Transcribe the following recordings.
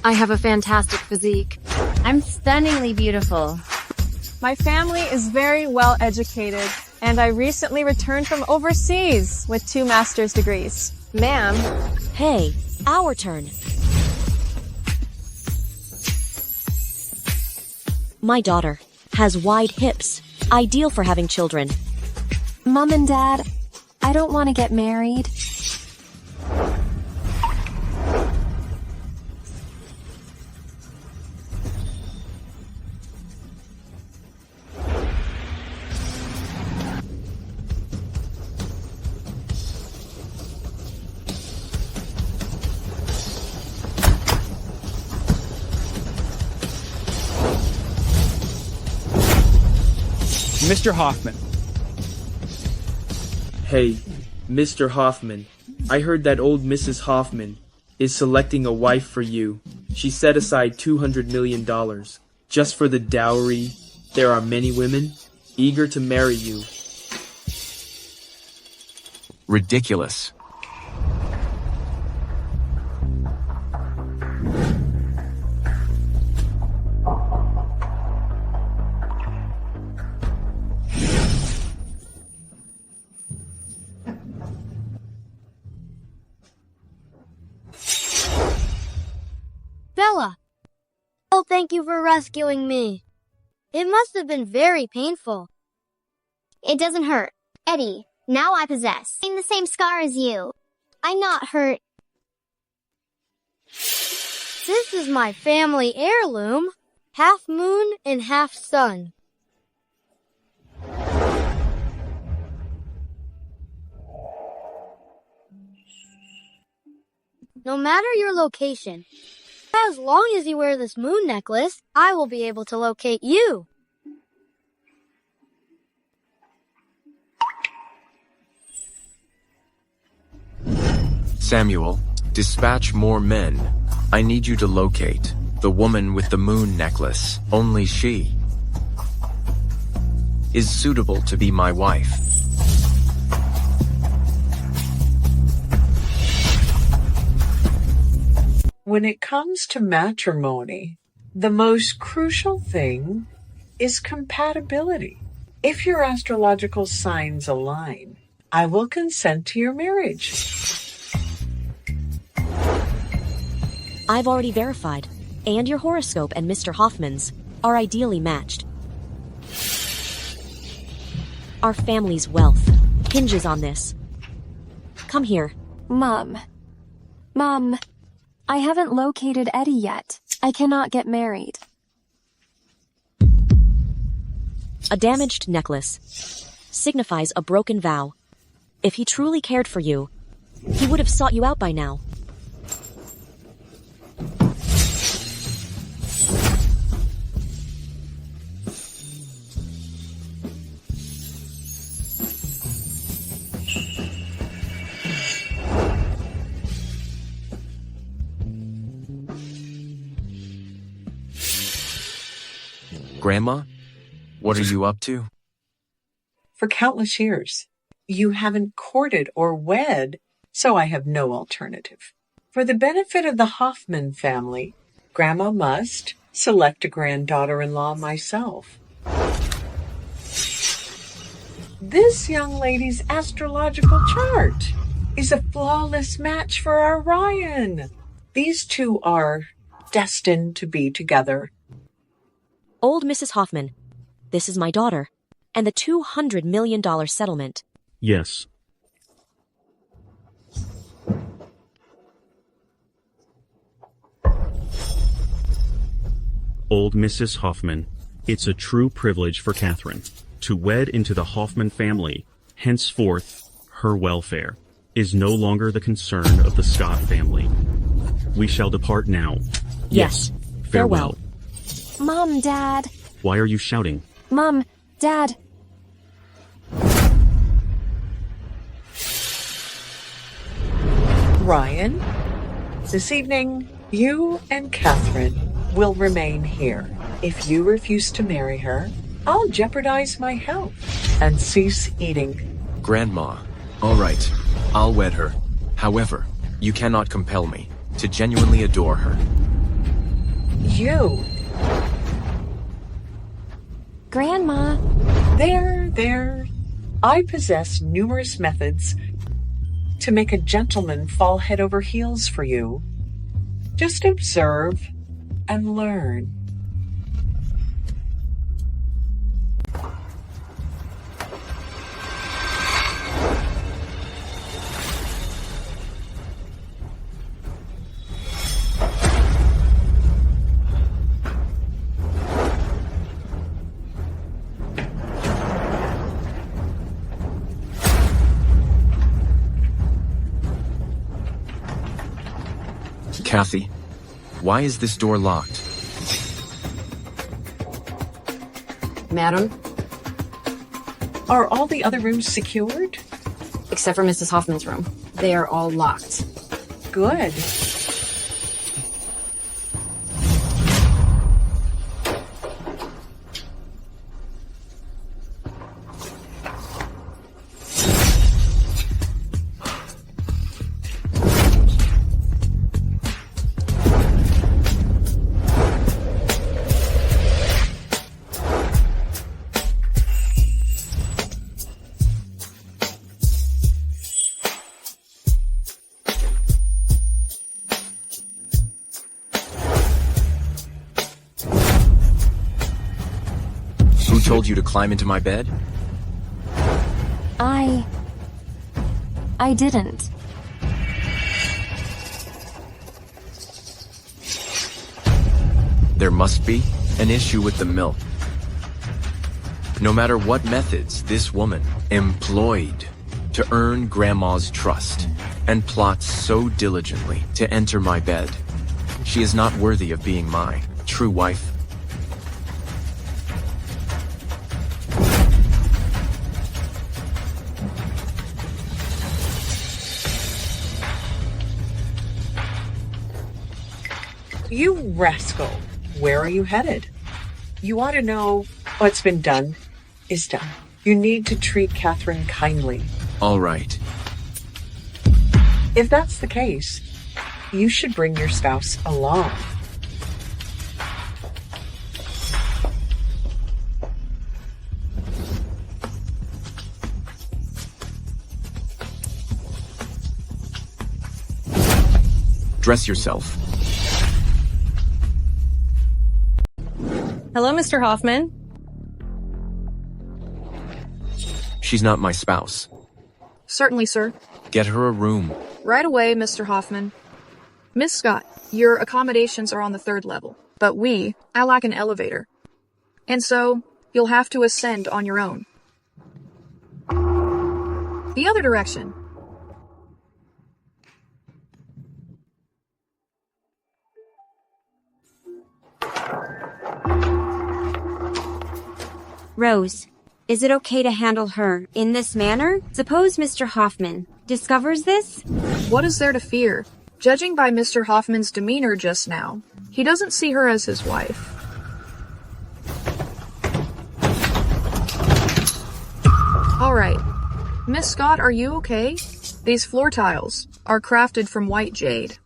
I have a fantastic physique. I'm stunningly beautiful. My family is very well educated, and I recently returned from overseas with 2 master's degrees. Ma'am, Hey, our turn. My daughter has wide hips, ideal for having children. Mom and Dad, I don't want to get married. Mr. Hoffman. Hey, Mr. Hoffman, I heard that old Mrs. Hoffman is selecting a wife for you. She set aside $200 million just for the dowry. There are many women eager to marry you. Ridiculous. Bella! Oh, thank you for rescuing me. It must have been very painful. It doesn't hurt. Eddie, now I possess. I'm the same scar as you. I'm not hurt. This is my family heirloom. Half moon and half sun. No matter your location, as long as you wear this moon necklace, I will be able to locate you. Samuel, dispatch more men. I need you to locate the woman with the moon necklace. Only she is suitable to be my wife. When it comes to matrimony, the most crucial thing is compatibility. If your astrological signs align, I will consent to your marriage. I've already verified, and your horoscope and Mr. Hoffman's are ideally matched. Our family's wealth hinges on this. Come here. Mom, I haven't located Eddie yet. I cannot get married. A damaged necklace signifies a broken vow. If he truly cared for you, he would have sought you out by now. Grandma, what are you up to? For countless years, you haven't courted or wed, so I have no alternative. For the benefit of the Hoffman family, Grandma must select a granddaughter-in-law myself. This young lady's astrological chart is a flawless match for our Ryan. These two are destined to be together. Old Mrs. Hoffman, this is my daughter, and the $200 million settlement. Yes. Old Mrs. Hoffman, it's a true privilege for Catherine to wed into the Hoffman family. Henceforth, her welfare is no longer the concern of the Scott family. We shall depart now. Yes. Farewell. Mom, Dad. Why are you shouting? Mom, Dad. Ryan, this evening, you and Catherine will remain here. If you refuse to marry her, I'll jeopardize my health and cease eating. Grandma, all right, I'll wed her. However, you cannot compel me to genuinely adore her. you. Grandma, There. I possess numerous methods to make a gentleman fall head over heels for you. Just observe and learn. Kathy, why is this door locked? Madam, Are all the other rooms secured? except for Mrs. Hoffman's room. They are all locked. Good. Who told you to climb into my bed? I didn't. There must be an issue with the milk. No matter what methods this woman employed to earn Grandma's trust and plots so diligently to enter my bed, she is not worthy of being my true wife. You rascal. Where are you headed? You ought to know what's been done is done. You need to treat Catherine kindly. All right. If that's the case, you should bring your spouse along. Dress yourself. Hello, Mr. Hoffman. She's not my spouse. Certainly, sir. Get her a room. Right away, Mr. Hoffman. Miss Scott, your accommodations are on the 3rd level, but I lack an elevator. And so, you'll have to ascend on your own. The other direction. Rose, is it okay to handle her in this manner? Suppose Mr. Hoffman discovers this? What is there to fear? Judging by Mr. Hoffman's demeanor just now, he doesn't see her as his wife. Alright. Miss Scott, are you okay? These floor tiles are crafted from white jade.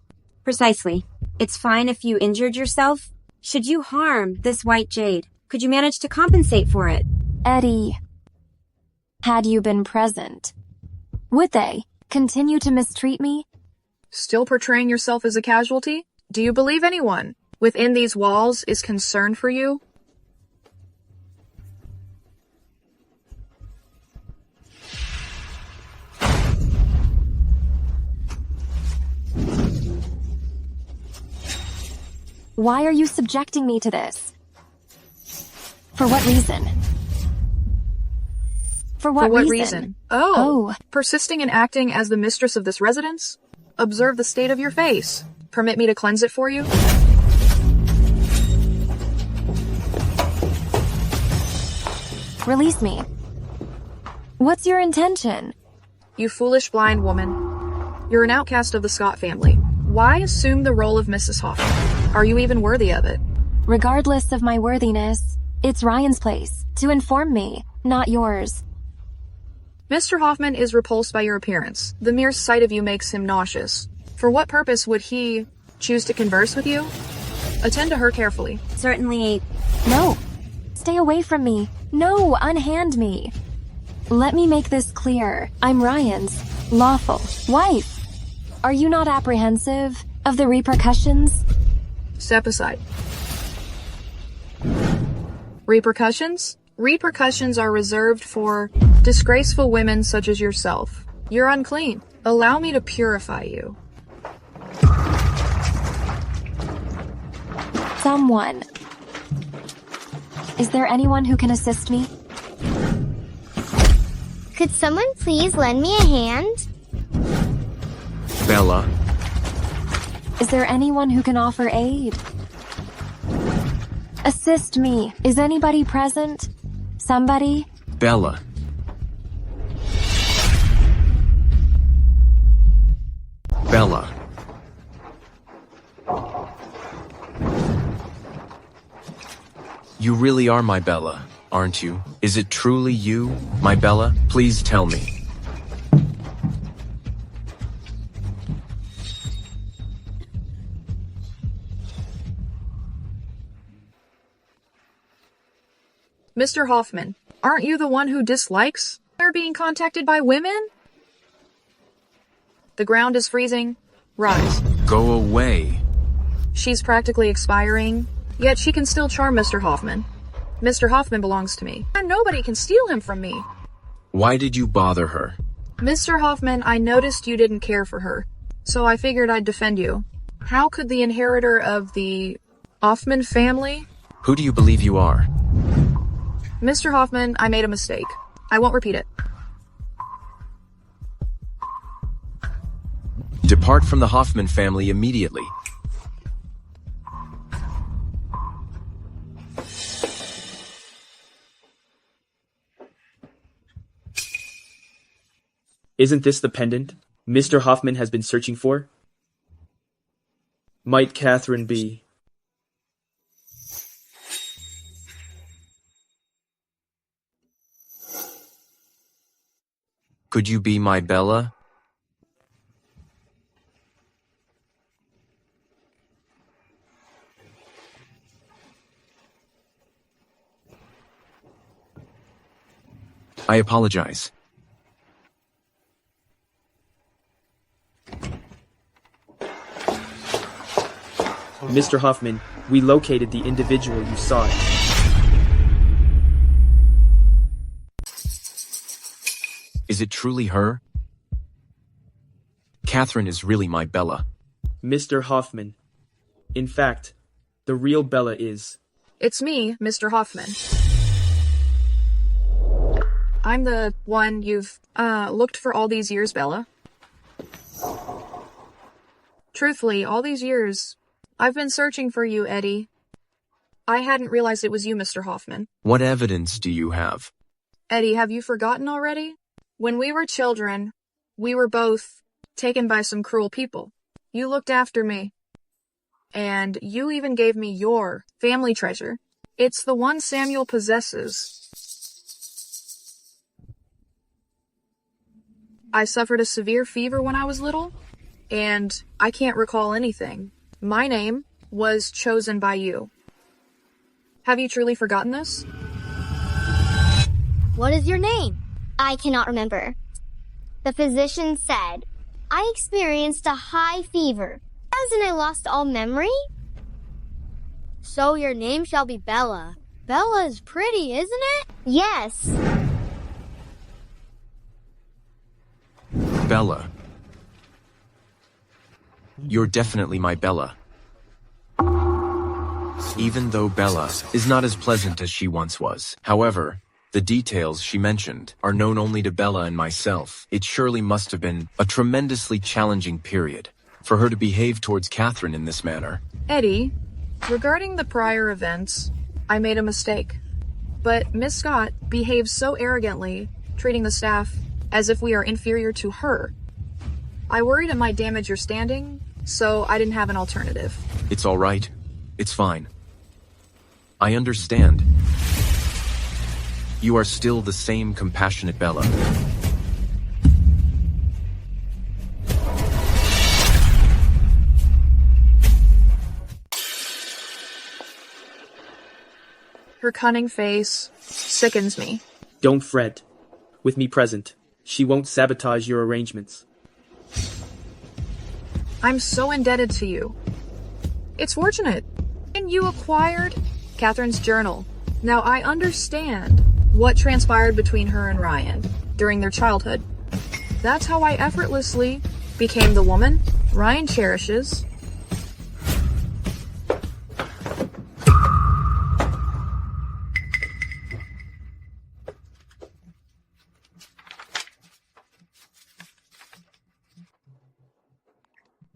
Precisely. It's fine if you injured yourself. Should you harm this white jade, could you manage to compensate for it? Eddie, had you been present, would they continue to mistreat me? Still portraying yourself as a casualty? Do you believe anyone within these walls is concerned for you? Why are you subjecting me to this? For what reason? For what reason? Oh, persisting in acting as the mistress of this residence? Observe the state of your face. Permit me to cleanse it for you? Release me. What's your intention? You foolish blind woman. You're an outcast of the Scott family. Why assume the role of Mrs. Hoffman? Are you even worthy of it? Regardless of my worthiness, it's Ryan's place to inform me, not yours. Mr. Hoffman is repulsed by your appearance. The mere sight of you makes him nauseous. For what purpose would he choose to converse with you? Attend to her carefully. Certainly. No. Stay away from me. No, unhand me. Let me make this clear. I'm Ryan's lawful wife. Are you not apprehensive of the repercussions? Step aside. Repercussions? Repercussions are reserved for disgraceful women such as yourself. You're unclean. Allow me to purify you. Someone. Is there anyone who can assist me? Could someone please lend me a hand? Bella. Is there anyone who can offer aid? Assist me. Is anybody present? Somebody? Bella. Bella. You really are my Bella, aren't you? Is it truly you, my Bella? Please tell me. Mr. Hoffman, aren't you the one who dislikes her being contacted by women? The ground is freezing. Rise. Go away. She's practically expiring, yet she can still charm Mr. Hoffman. Mr. Hoffman belongs to me, and nobody can steal him from me. Why did you bother her? Mr. Hoffman, I noticed you didn't care for her, so I figured I'd defend you. How could the inheritor of the Hoffman family? Who do you believe you are? Mr. Hoffman, I made a mistake. I won't repeat it. Depart from the Hoffman family immediately. Isn't this the pendant Mr. Hoffman has been searching for? Might Catherine be... Could you be my Bella? I apologize. Mr. Hoffman, we located the individual you sought. Is it truly her? Catherine is really my Bella. Mr. Hoffman. In fact, the real Bella is... It's me, Mr. Hoffman. I'm the one you've, looked for all these years, Bella. Truthfully, all these years, I've been searching for you, Eddie. I hadn't realized it was you, Mr. Hoffman. What evidence do you have? Eddie, have you forgotten already? When we were children, we were both taken by some cruel people. You looked after me. And you even gave me your family treasure. It's the one Samuel possesses. I suffered a severe fever when I was little, and I can't recall anything. My name was chosen by you. Have you truly forgotten this? What is your name? I cannot remember. The physician said, I experienced a high fever. Hasn't I lost all memory? So your name shall be Bella. Bella is pretty, isn't it? Yes. Bella. You're definitely my Bella. Even though Bella is not as pleasant as she once was. However, the details she mentioned are known only to Bella and myself. It surely must have been a tremendously challenging period for her to behave towards Catherine in this manner. Eddie, regarding the prior events, I made a mistake. But Miss Scott behaves so arrogantly, treating the staff as if we are inferior to her. I worried it might damage your standing, so I didn't have an alternative. It's all right. It's fine. I understand. You are still the same compassionate Bella. Her cunning face sickens me. Don't fret. With me present, she won't sabotage your arrangements. I'm so indebted to you. It's fortunate. And you acquired Catherine's journal. Now I understand what transpired between her and Ryan during their childhood. That's how I effortlessly became the woman Ryan cherishes.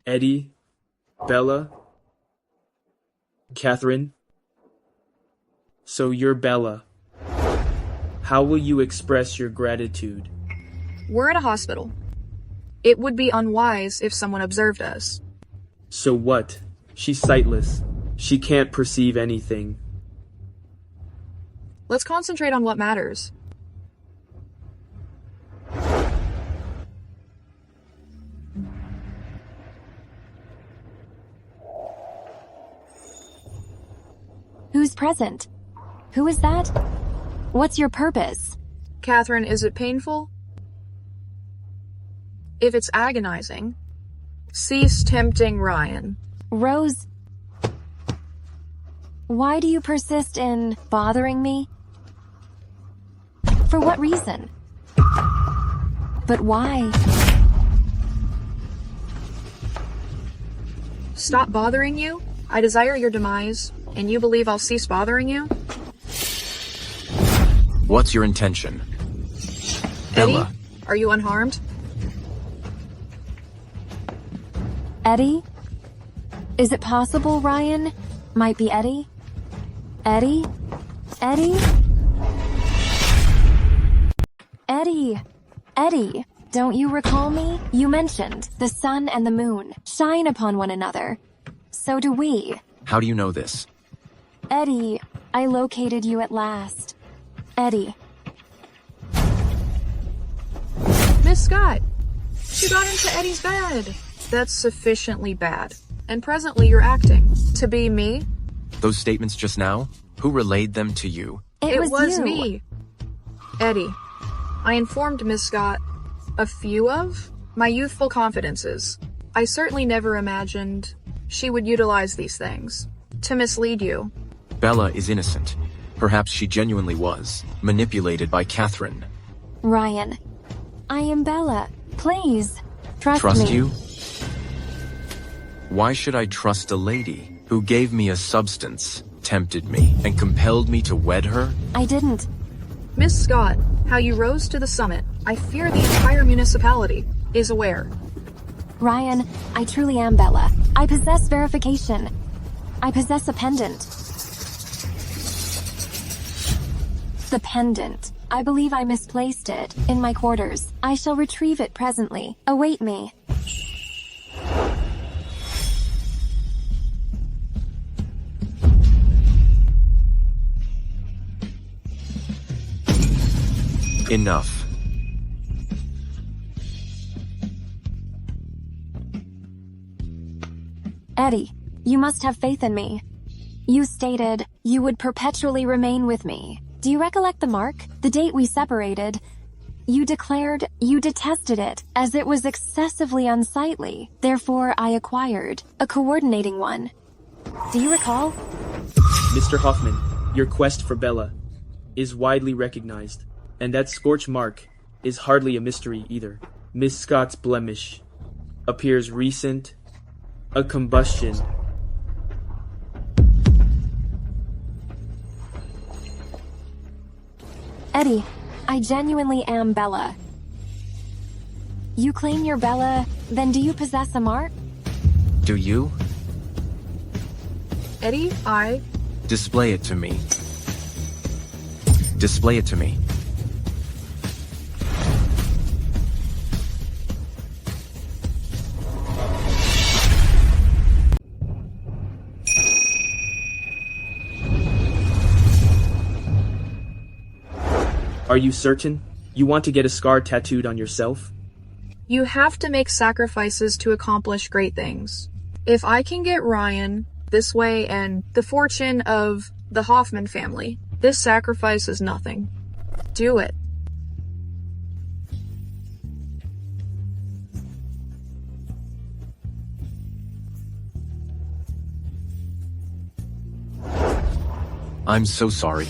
Eddie, Bella, Catherine. So you're Bella. How will you express your gratitude? We're at a hospital. It would be unwise if someone observed us. So what? She's sightless. She can't perceive anything. Let's concentrate on what matters. Who's present? Who is that? What's your purpose? Catherine, is it painful? If it's agonizing, cease tempting Ryan. Rose, why do you persist in bothering me? For what reason? But why? Stop bothering you? I desire your demise, and you believe I'll cease bothering you? What's your intention? Bella. Eddie, are you unharmed? Eddie? Is it possible Ryan might be Eddie? Eddie? Eddie? Eddie! Eddie! Don't you recall me? You mentioned the sun and the moon shine upon one another. So do we. How do you know this? Eddie, I located you at last. Eddie. Miss Scott, she got into Eddie's bed. That's sufficiently bad. And presently you're acting. To be me? Those statements just now? Who relayed them to you? It was you. me. Eddie, I informed Miss Scott a few of my youthful confidences. I certainly never imagined she would utilize these things to mislead you. Bella is innocent. Perhaps she genuinely was, manipulated by Catherine. Ryan, I am Bella. Please, trust me. Trust you? Why should I trust a lady who gave me a substance, tempted me, and compelled me to wed her? I didn't. Miss Scott, how you rose to the summit, I fear the entire municipality is aware. Ryan, I truly am Bella. I possess verification. I possess a pendant. The pendant. I believe I misplaced it in my quarters. I shall retrieve it presently. Await me. Enough. Eddie, you must have faith in me. You stated you would perpetually remain with me. Do you recollect the mark? The date we separated? You declared you detested it, as it was excessively unsightly. Therefore, I acquired a coordinating one. Do you recall? Mr. Hoffman, your quest for Bella is widely recognized, and that scorch mark is hardly a mystery either. Miss Scott's blemish appears recent, a combustion. Eddie, I genuinely am Bella. You claim you're Bella, then do you possess a mark? Do you? Eddie, I... Display it to me. Display it to me. Are you certain? You want to get a scar tattooed on yourself? You have to make sacrifices to accomplish great things. If I can get Ryan this way and the fortune of the Hoffman family, This sacrifice is nothing. Do it. I'm so sorry.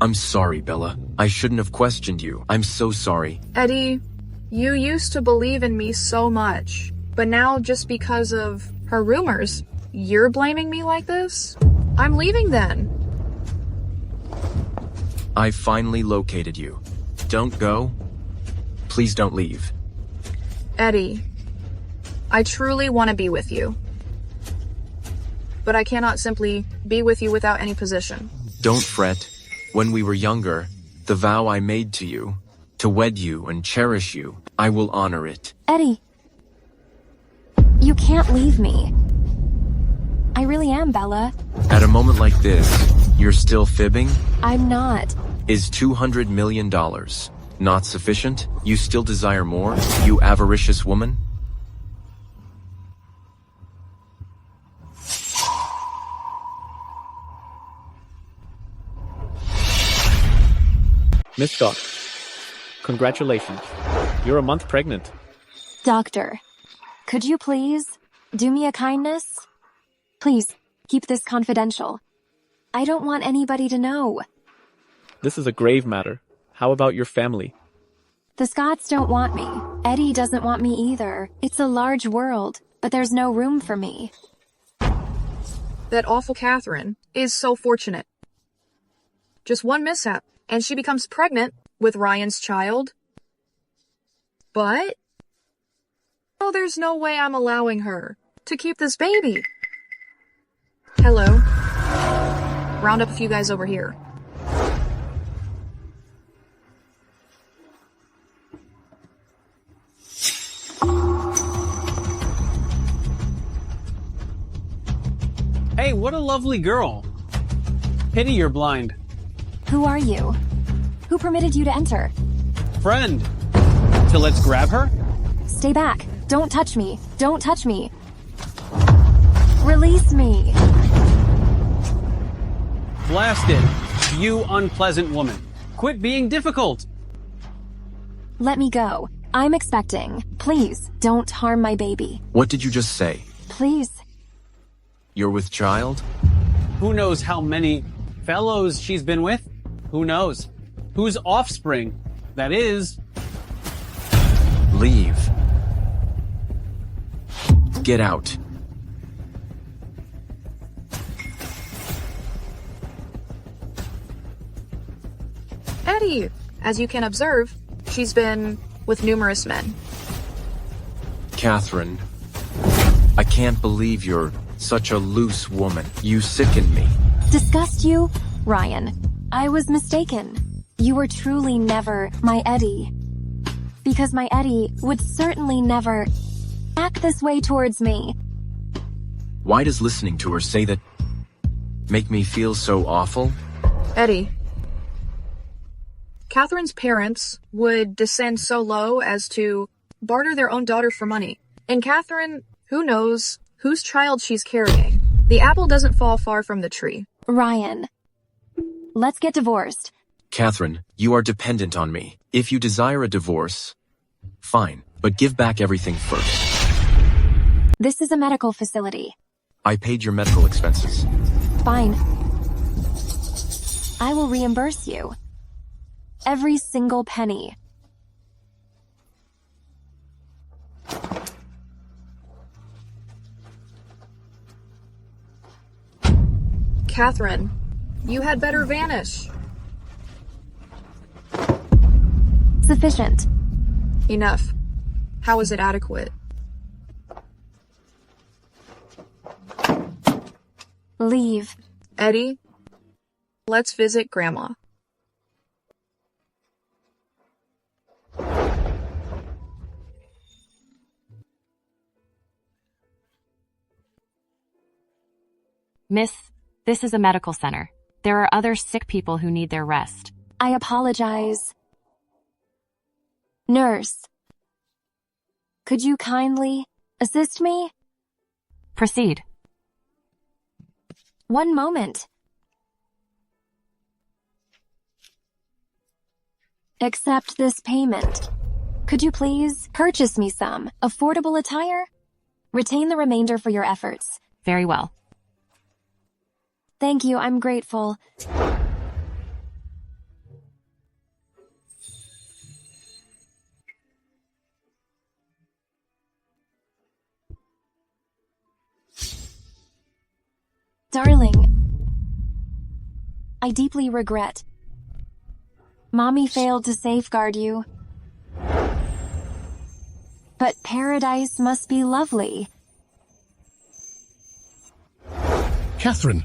I'm sorry, Bella. I shouldn't have questioned you. I'm so sorry. Eddie, you used to believe in me so much, but now just because of her rumors, you're blaming me like this? I'm leaving then. I finally located you. Don't go. Please don't leave. Eddie, I truly want to be with you. But I cannot simply be with you without any position. Don't fret. When we were younger, the vow I made to you, to wed you and cherish you, I will honor it. Eddie, you can't leave me. I really am, Bella. At a moment like this, you're still fibbing? I'm not. Is $200 million not sufficient? You still desire more, you avaricious woman? Miss Scott, congratulations. You're a month pregnant. Doctor, could you please do me a kindness? Please, keep this confidential. I don't want anybody to know. This is a grave matter. How about your family? The Scotts don't want me. Eddie doesn't want me either. It's a large world, but there's no room for me. That awful Catherine is so fortunate. Just one mishap, and she becomes pregnant with Ryan's child. But, oh, there's no way I'm allowing her to keep this baby. Hello. Round up a few guys over here. Hey, what a lovely girl. Pity you're blind. Who are you? Who permitted you to enter? Friend. So let's grab her? Stay back. Don't touch me. Don't touch me. Release me. Blasted. You unpleasant woman. Quit being difficult. Let me go. I'm expecting. Please, don't harm my baby. What did you just say? Please. You're with child? Who knows how many fellows she's been with? Who knows? Whose offspring that is? Leave. Get out. Eddie, as you can observe, she's been with numerous men. Catherine, I can't believe you're such a loose woman. You sicken me. Disgust you? Ryan, I was mistaken. You were truly never my Eddie. Because my Eddie would certainly never act this way towards me. Why does listening to her say that make me feel so awful? Eddie, Catherine's parents would descend so low as to barter their own daughter for money. And Catherine, who knows whose child she's carrying? The apple doesn't fall far from the tree. Ryan, let's get divorced. Catherine, you are dependent on me. If you desire a divorce, fine, but give back everything first. This is a medical facility. I paid your medical expenses. Fine. I will reimburse you. Every single penny. Catherine, you had better vanish. Sufficient. Enough. How is it adequate? Leave. Eddie, let's visit Grandma. Miss, this is a medical center. There are other sick people who need their rest. I apologize. Nurse, could you kindly assist me? Proceed. One moment. accept this payment. Could you please purchase me some affordable attire? Retain the remainder for your efforts. Very well. Thank you, I'm grateful. Darling, I deeply regret. Mommy failed to safeguard you. But paradise must be lovely. Catherine!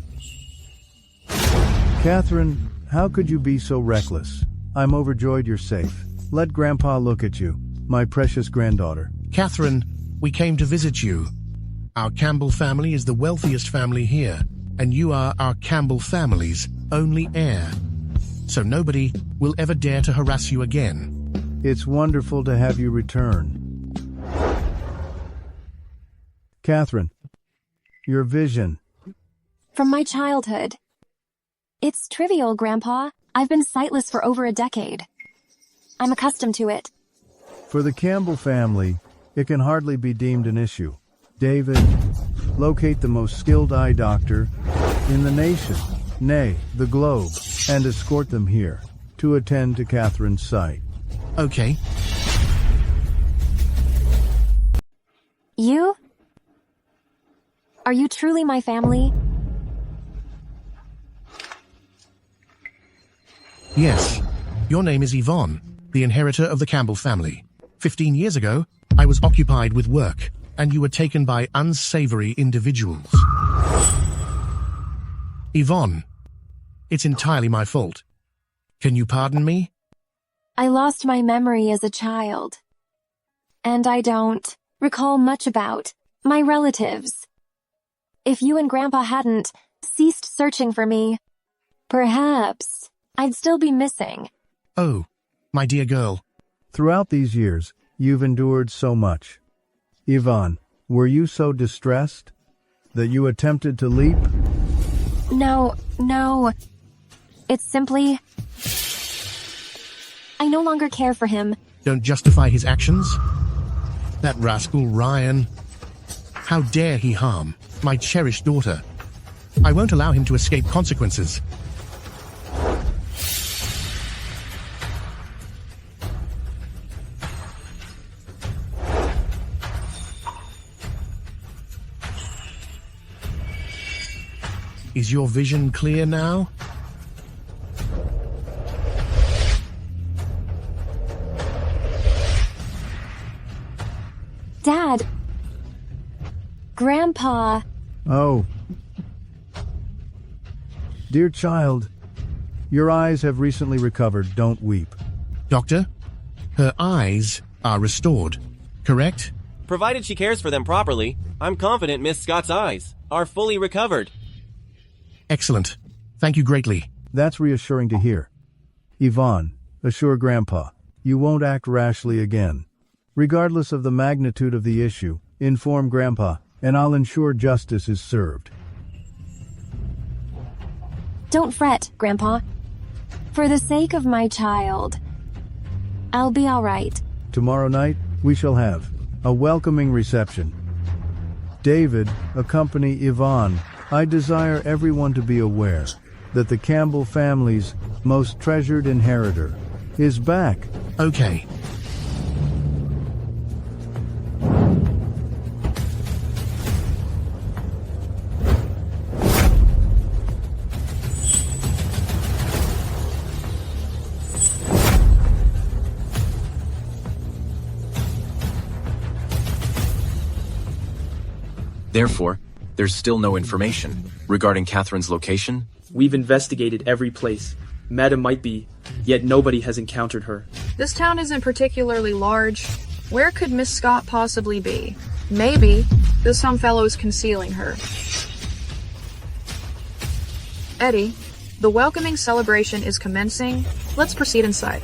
Catherine, how could you be so reckless? I'm overjoyed you're safe. Let Grandpa look at you, my precious granddaughter. Catherine, we came to visit you. Our Campbell family is the wealthiest family here, and you are our Campbell family's only heir. So nobody will ever dare to harass you again. It's wonderful to have you return. Catherine, your vision. From my childhood. It's trivial, Grandpa. I've been sightless for over a decade. I'm accustomed to it. For the Campbell family, it can hardly be deemed an issue. David, locate the most skilled eye doctor in the nation, nay, the globe, and escort them here to attend to Catherine's sight. Okay. You? Are you truly my family? Yes. Your name is Yvonne, the inheritor of the Campbell family. 15 years ago, I was occupied with work, and you were taken by unsavory individuals. Yvonne, it's entirely my fault. Can you pardon me? I lost my memory as a child. And I don't recall much about my relatives. If you and Grandpa hadn't ceased searching for me, perhaps I'd still be missing. Oh, my dear girl. Throughout these years, you've endured so much. Yvonne, were you so distressed that you attempted to leap? No. It's simply... I no longer care for him. Don't justify his actions? That rascal Ryan. How dare he harm my cherished daughter? I won't allow him to escape consequences. Is your vision clear now? Dad! Grandpa! Oh. Dear child, your eyes have recently recovered. Don't weep. Doctor, her eyes are restored, correct? Provided she cares for them properly, I'm confident Miss Scott's eyes are fully recovered. Excellent. Thank you greatly. That's reassuring to hear. Yvonne, assure Grandpa, you won't act rashly again. Regardless of the magnitude of the issue, inform Grandpa, and I'll ensure justice is served. Don't fret, Grandpa. For the sake of my child, I'll be all right. Tomorrow night, we shall have a welcoming reception. David, accompany Yvonne. I desire everyone to be aware that the Campbell family's most treasured inheritor is back. Okay. Therefore, there's still no information regarding Catherine's location. We've investigated every place. Madam might be, yet nobody has encountered her. This town isn't particularly large. Where could Miss Scott possibly be? Maybe this home fellow is concealing her. Eddie, the welcoming celebration is commencing. Let's proceed inside.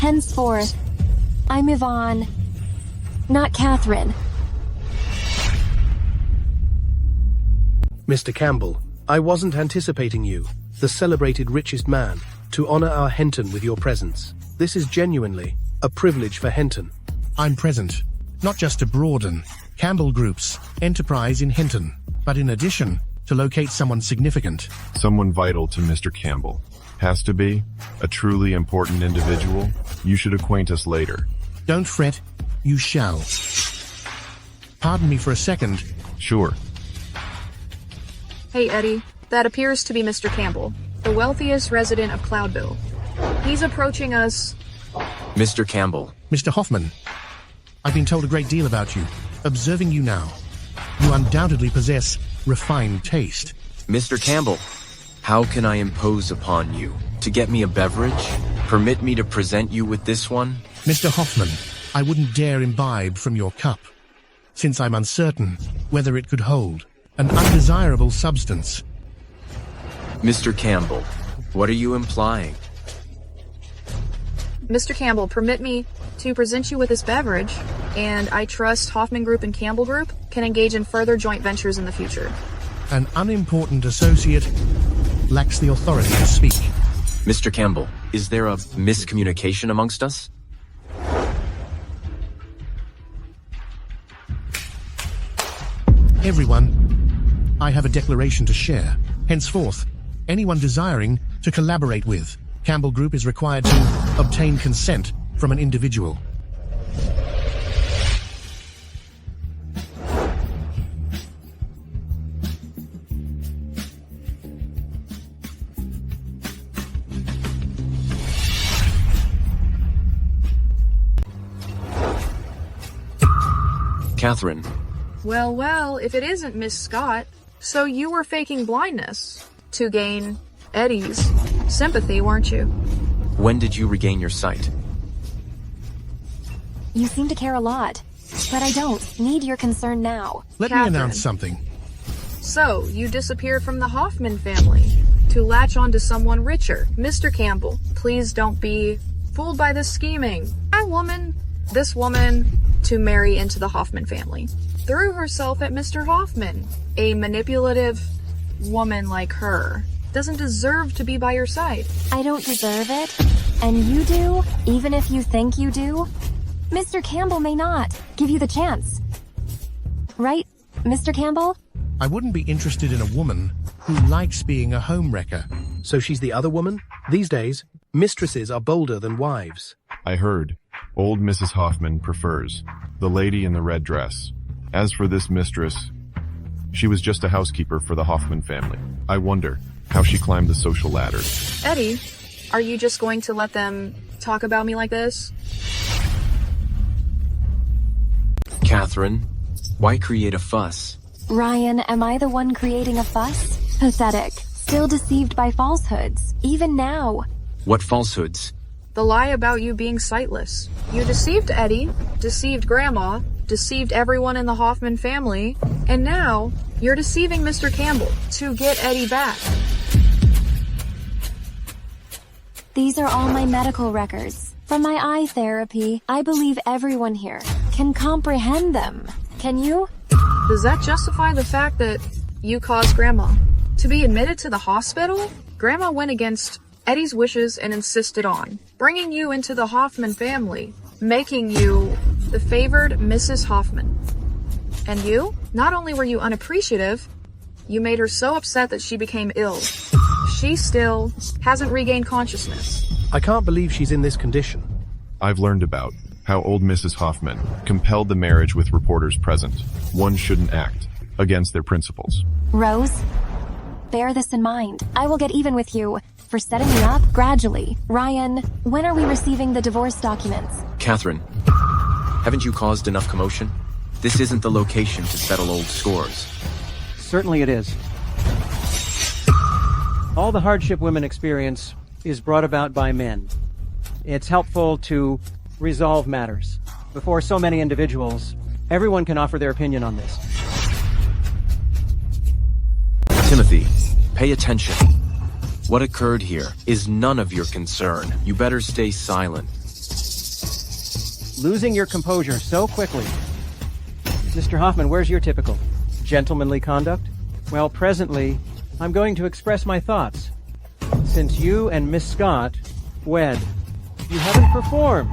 Henceforth, I'm Yvonne, not Catherine. Mr. Campbell, I wasn't anticipating you, the celebrated richest man, to honor our Henton with your presence. This is genuinely a privilege for Henton. I'm present, not just to broaden Campbell Group's enterprise in Henton, but in addition, to locate someone significant. Someone vital to Mr. Campbell. Has to be? A truly important individual? You should acquaint us later. Don't fret, you shall. Pardon me for a second. Sure. Hey, Eddie. That appears to be Mr. Campbell, the wealthiest resident of Cloudville. He's approaching us. Mr. Campbell. Mr. Hoffman, I've been told a great deal about you. Observing you now, you undoubtedly possess refined taste. Mr. Campbell, how can I impose upon you? To get me a beverage? Permit me to present you with this one? Mr. Hoffman, I wouldn't dare imbibe from your cup, since I'm uncertain whether it could hold an undesirable substance. Mr. Campbell, what are you implying? Mr. Campbell, permit me to present you with this beverage, and I trust Hoffman Group and Campbell Group can engage in further joint ventures in the future. An unimportant associate lacks the authority to speak. Mr. Campbell, is there a miscommunication amongst us? Everyone, I have a declaration to share. Henceforth, anyone desiring to collaborate with Campbell Group is required to obtain consent from an individual. Catherine. Well, if it isn't Miss Scott, so you were faking blindness to gain Eddie's sympathy, weren't you? When did you regain your sight? You seem to care a lot, but I don't need your concern now. Let Catherine. me announce something. So, you disappeared from the Hoffman family to latch on to someone richer. Mr. Campbell, please don't be fooled by this scheming. This woman, to marry into the Hoffman family, threw herself at Mr. Hoffman. A manipulative woman like her doesn't deserve to be by your side. I don't deserve it, and you do, even if you think you do. Mr. Campbell may not give you the chance. Right, Mr. Campbell? I wouldn't be interested in a woman who likes being a homewrecker. So she's the other woman? These days, mistresses are bolder than wives. I heard. Old Mrs. Hoffman prefers the lady in the red dress. As for this mistress, she was just a housekeeper for the Hoffman family. I wonder how she climbed the social ladder. Eddie, are you just going to let them talk about me like this? Catherine, why create a fuss? Ryan, am I the one creating a fuss? Pathetic. Still deceived by falsehoods, even now. What falsehoods? The lie about you being sightless. You deceived Eddie, deceived Grandma, deceived everyone in the Hoffman family, and now you're deceiving Mr. Campbell to get Eddie back. These are all my medical records. From my eye therapy, I believe everyone here can comprehend them. Can you? Does that justify the fact that you caused Grandma to be admitted to the hospital? Grandma went against Eddie's wishes and insisted on bringing you into the Hoffman family, making you the favored Mrs. Hoffman. And you? Not only were you unappreciative, you made her so upset that she became ill. She still hasn't regained consciousness. I can't believe she's in this condition. I've learned about how old Mrs. Hoffman compelled the marriage with reporters present. One shouldn't act against their principles. Rose, bear this in mind. I will get even with you for setting me up gradually. Ryan, when are we receiving the divorce documents? Catherine, haven't you caused enough commotion? This isn't the location to settle old scores. Certainly it is. All the hardship women experience is brought about by men. It's helpful to resolve matters. Before so many individuals, everyone can offer their opinion on this. Timothy, pay attention. What occurred here is none of your concern. You better stay silent. losing your composure so quickly. Mr. Hoffman, where's your typical gentlemanly conduct? Well, presently, I'm going to express my thoughts. Since you and Miss Scott wed, you haven't performed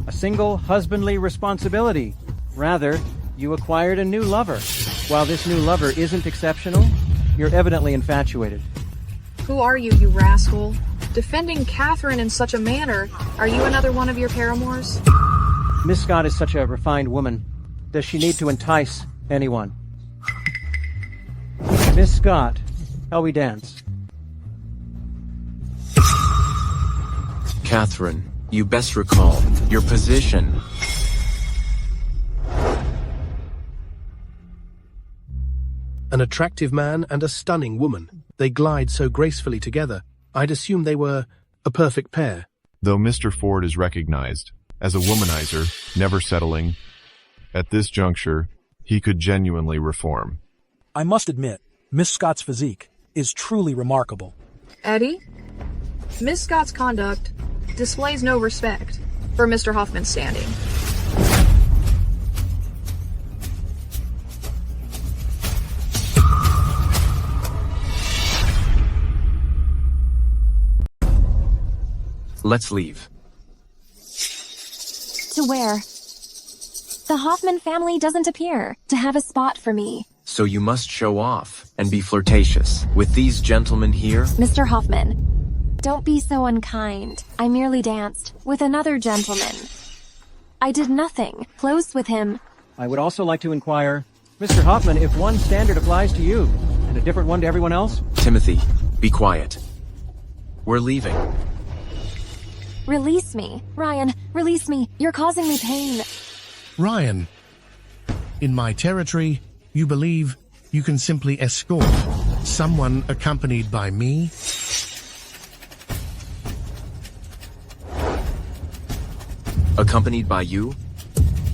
a single husbandly responsibility. Rather, you acquired a new lover. While this new lover isn't exceptional, you're evidently infatuated. Who are you, you rascal? Defending Catherine in such a manner, are you another one of your paramours? Miss Scott is such a refined woman. Does she need to entice anyone? Miss Scott, shall we dance? Catherine, you best recall your position. An attractive man and a stunning woman. They glide so gracefully together. I'd assume they were a perfect pair. Though Mr. Ford is recognized as a womanizer, never settling, at this juncture, he could genuinely reform. I must admit, Miss Scott's physique is truly remarkable. Eddie? Miss Scott's conduct displays no respect for Mr. Hoffman's standing. Let's leave. To where? The Hoffman family doesn't appear to have a spot for me. So you must show off and be flirtatious with these gentlemen here? Mr. Hoffman, don't be so unkind. I merely danced with another gentleman. I did nothing. Close with him. I would also like to inquire, Mr. Hoffman, if one standard applies to you and a different one to everyone else? Timothy, be quiet. We're leaving. Release me. Ryan, release me. You're causing me pain. Ryan, in my territory, you believe you can simply escort someone accompanied by me? Accompanied by you?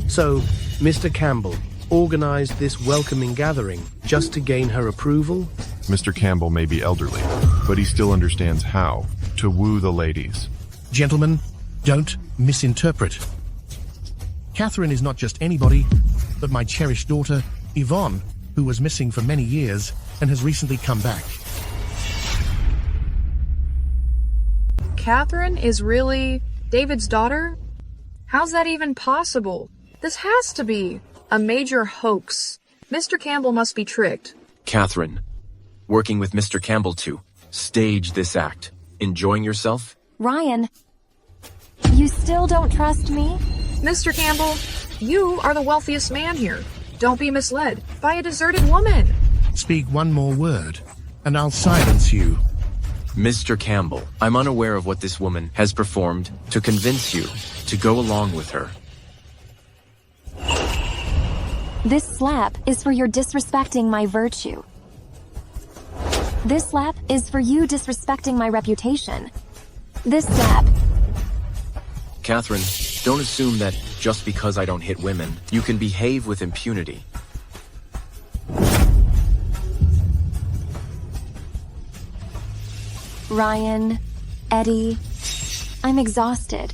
So, Mr. Campbell organized this welcoming gathering just to gain her approval? Mr. Campbell may be elderly, but he still understands how to woo the ladies. Gentlemen, don't misinterpret. Catherine is not just anybody, but my cherished daughter, Yvonne, who was missing for many years and has recently come back. Catherine is really David's daughter? How's that even possible? This has to be a major hoax. Mr. Campbell must be tricked. Catherine, working with Mr. Campbell to stage this act. Enjoying yourself? Ryan, you still don't trust me? Mr. Campbell, you are the wealthiest man here. Don't be misled by a deserted woman. Speak one more word, and I'll silence you. Mr. Campbell, I'm unaware of what this woman has performed to convince you to go along with her. This slap is for your disrespecting my virtue. This slap is for you disrespecting my reputation. This slap... Catherine, don't assume that just because I don't hit women, you can behave with impunity. Ryan, Eddie, I'm exhausted.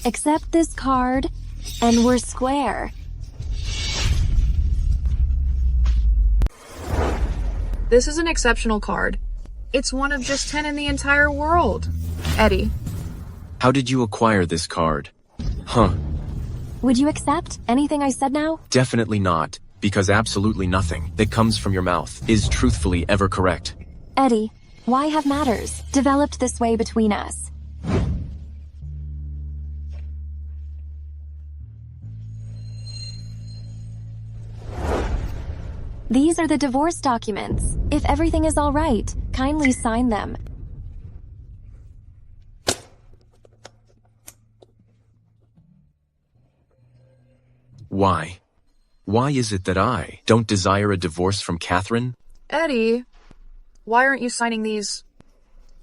Accept this card, and we're square. This is an exceptional card. It's one of just 10 in the entire world. Eddie. How did you acquire this card? Huh. Would you accept anything I said now? Definitely not, because absolutely nothing that comes from your mouth is truthfully ever correct. Eddie, why have matters developed this way between us? These are the divorce documents. If everything is all right, kindly sign them. Why? Why is it that I don't desire a divorce from Catherine? Eddie, why aren't you signing these?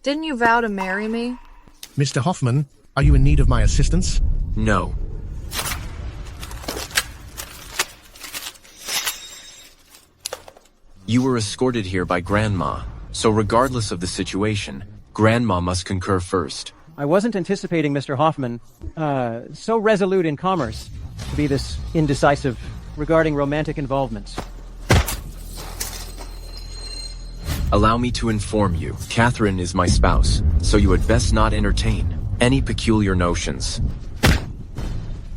Didn't you vow to marry me? Mr. Hoffman, are you in need of my assistance? No. You were escorted here by Grandma, so regardless of the situation, Grandma must concur first. I wasn't anticipating Mr. Hoffman, so resolute in commerce, to be this indecisive regarding romantic involvements. Allow me to inform you, Catherine is my spouse, so you had best not entertain any peculiar notions.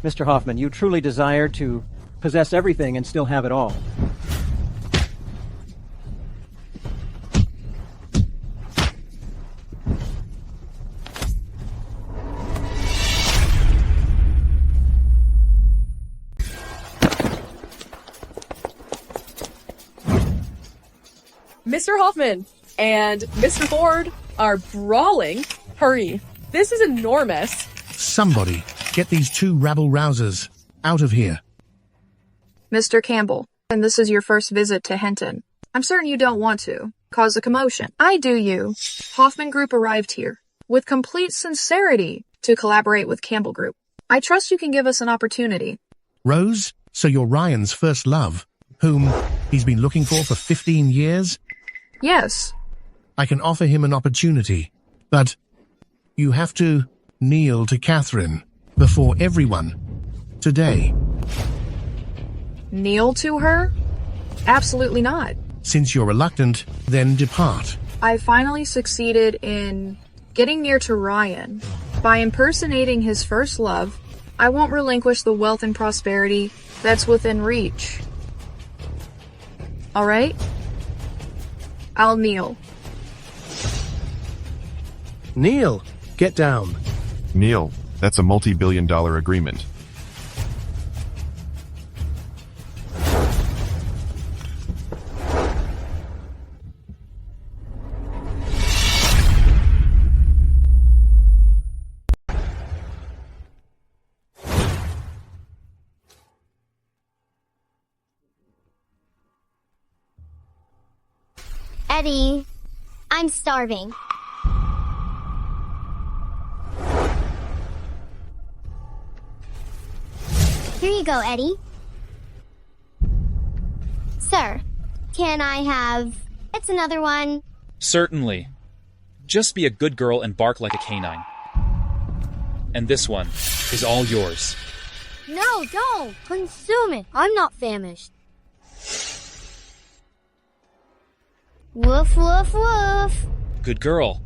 Mr. Hoffman, you truly desire to possess everything and still have it all. Mr. Hoffman and Mr. Ford are brawling. Hurry. This is enormous. Somebody, get these two rabble-rousers out of here. Mr. Campbell, and this is your first visit to Henton. I'm certain you don't want to cause a commotion. I do you. Hoffman Group arrived here with complete sincerity to collaborate with Campbell Group. I trust you can give us an opportunity. Rose, so you're Ryan's first love, whom he's been looking for 15 years? Yes. I can offer him an opportunity, but you have to kneel to Catherine before everyone today. Kneel to her? Absolutely not. Since you're reluctant, then depart. I finally succeeded in getting near to Ryan. By impersonating his first love, I won't relinquish the wealth and prosperity that's within reach. All right? I'll kneel. Kneel, get down. Neil, that's a multi-billion-dollar agreement. Eddie, I'm starving. Here you go, Eddie. Sir, can I have... It's another one. Certainly. Just be a good girl and bark like a canine. And this one is all yours. No, don't! Consume it. I'm not famished. Woof, woof, woof. Good girl.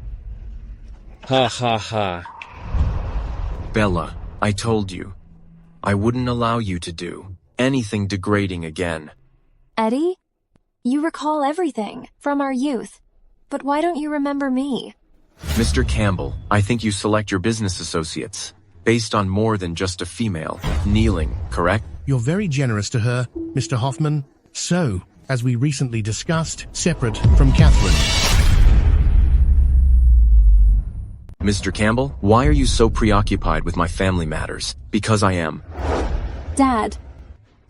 Ha ha ha. Bella, I told you. I wouldn't allow you to do anything degrading again. Eddie? You recall everything from our youth. But why don't you remember me? Mr. Campbell, I think you select your business associates based on more than just a female kneeling, correct? You're very generous to her, Mr. Hoffman. So, as we recently discussed, separate from Catherine. Mr. Campbell, why are you so preoccupied with my family matters? Because I am. Dad,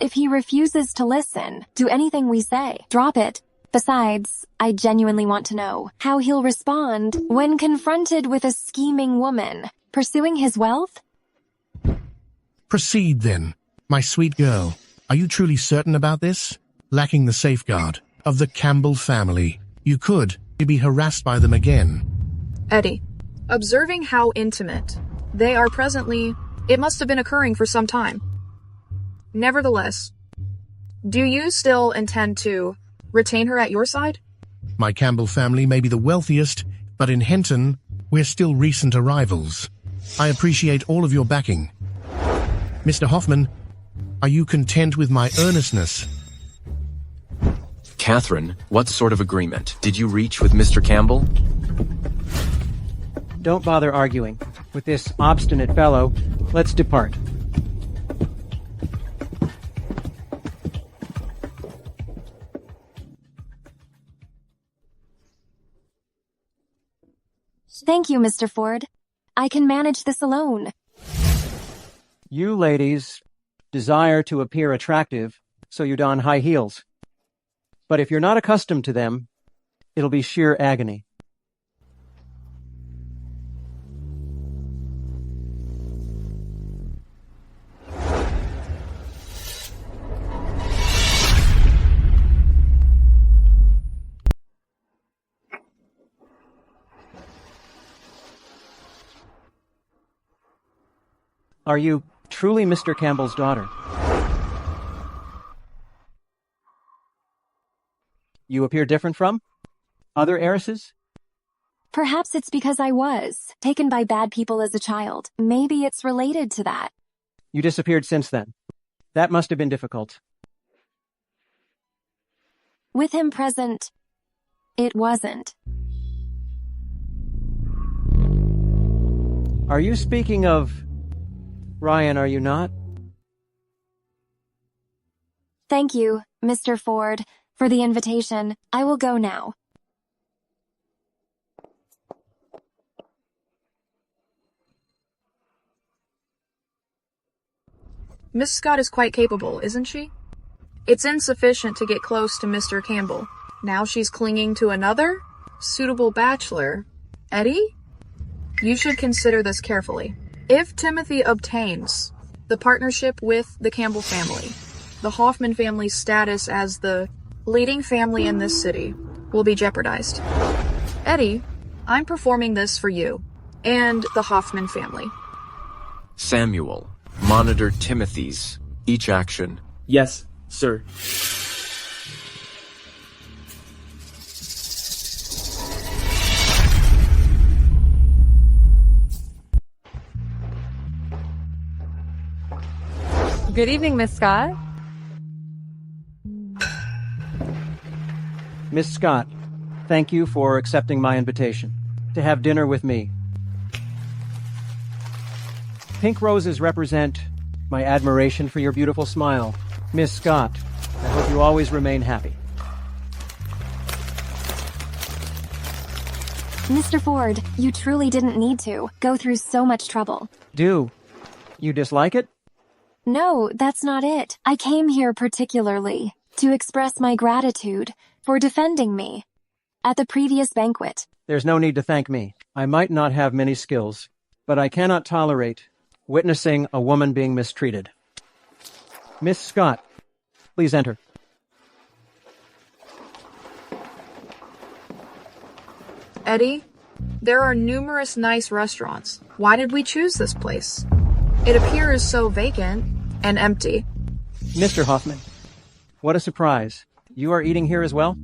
if he refuses to listen to anything we say, drop it. Besides, I genuinely want to know how he'll respond when confronted with a scheming woman pursuing his wealth. Proceed then, my sweet girl. Are you truly certain about this? Lacking the safeguard of the Campbell family, you could be harassed by them again. Eddie, observing how intimate they are presently, it must have been occurring for some time. Nevertheless, do you still intend to retain her at your side? My Campbell family may be the wealthiest, but in Henton, we're still recent arrivals. I appreciate all of your backing. Mr. Hoffman, are you content with my earnestness? Catherine, what sort of agreement did you reach with Mr. Campbell? Don't bother arguing with this obstinate fellow. Let's depart. Thank you, Mr. Ford. I can manage this alone. You ladies desire to appear attractive, so you don high heels. But if you're not accustomed to them, it'll be sheer agony. Are you truly Mr. Campbell's daughter? You appear different from other heiresses? Perhaps it's because I was taken by bad people as a child. Maybe it's related to that. You disappeared since then. That must have been difficult. With him present, it wasn't. Are you speaking of Ryan, are you not? Thank you, Mr. Ford, for the invitation. I will go now. Miss Scott is quite capable, isn't she? It's insufficient to get close to Mr. Campbell. Now she's clinging to another suitable bachelor. Eddie? You should consider this carefully. If Timothy obtains the partnership with the Campbell family, the Hoffman family's status as the leading family in this city will be jeopardized. Eddie, I'm performing this for you and the Hoffman family. Samuel, monitor Timothy's each action. Yes, sir. Good evening, Miss Scott. Miss Scott, thank you for accepting my invitation to have dinner with me. Pink roses represent my admiration for your beautiful smile. Miss Scott, I hope you always remain happy. Mr. Ford, you truly didn't need to go through so much trouble. Do you dislike it? No, that's not it. I came here particularly to express my gratitude for defending me at the previous banquet. There's no need to thank me. I might not have many skills, but I cannot tolerate witnessing a woman being mistreated. Miss Scott, please enter. Eddie, there are numerous nice restaurants. Why did we choose this place? It appears so vacant and empty. Mr. Hoffman, what a surprise. You are eating here as well?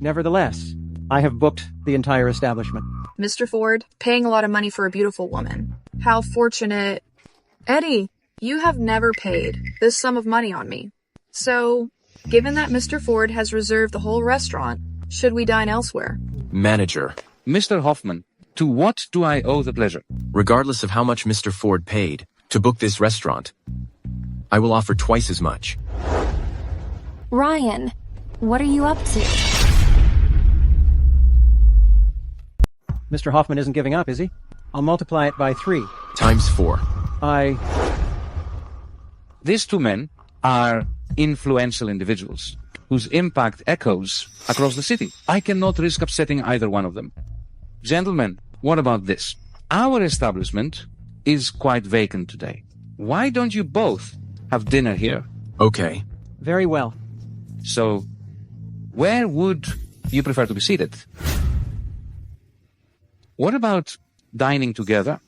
Nevertheless, I have booked the entire establishment. Mr. Ford, paying a lot of money for a beautiful woman. How fortunate. Eddie, you have never paid this sum of money on me. So, given that Mr. Ford has reserved the whole restaurant, should we dine elsewhere? Manager. Mr. Hoffman, to what do I owe the pleasure? Regardless of how much Mr. Ford paid to book this restaurant, I will offer twice as much. Ryan, what are you up to? Mr. Hoffman isn't giving up, is he? I'll multiply it by 3. Times 4. These two men are influential individuals whose impact echoes across the city. I cannot risk upsetting either one of them. Gentlemen, what about this? Our establishment is quite vacant today. Why don't you both have dinner here? Okay. Very well. So, where would you prefer to be seated? What about dining together?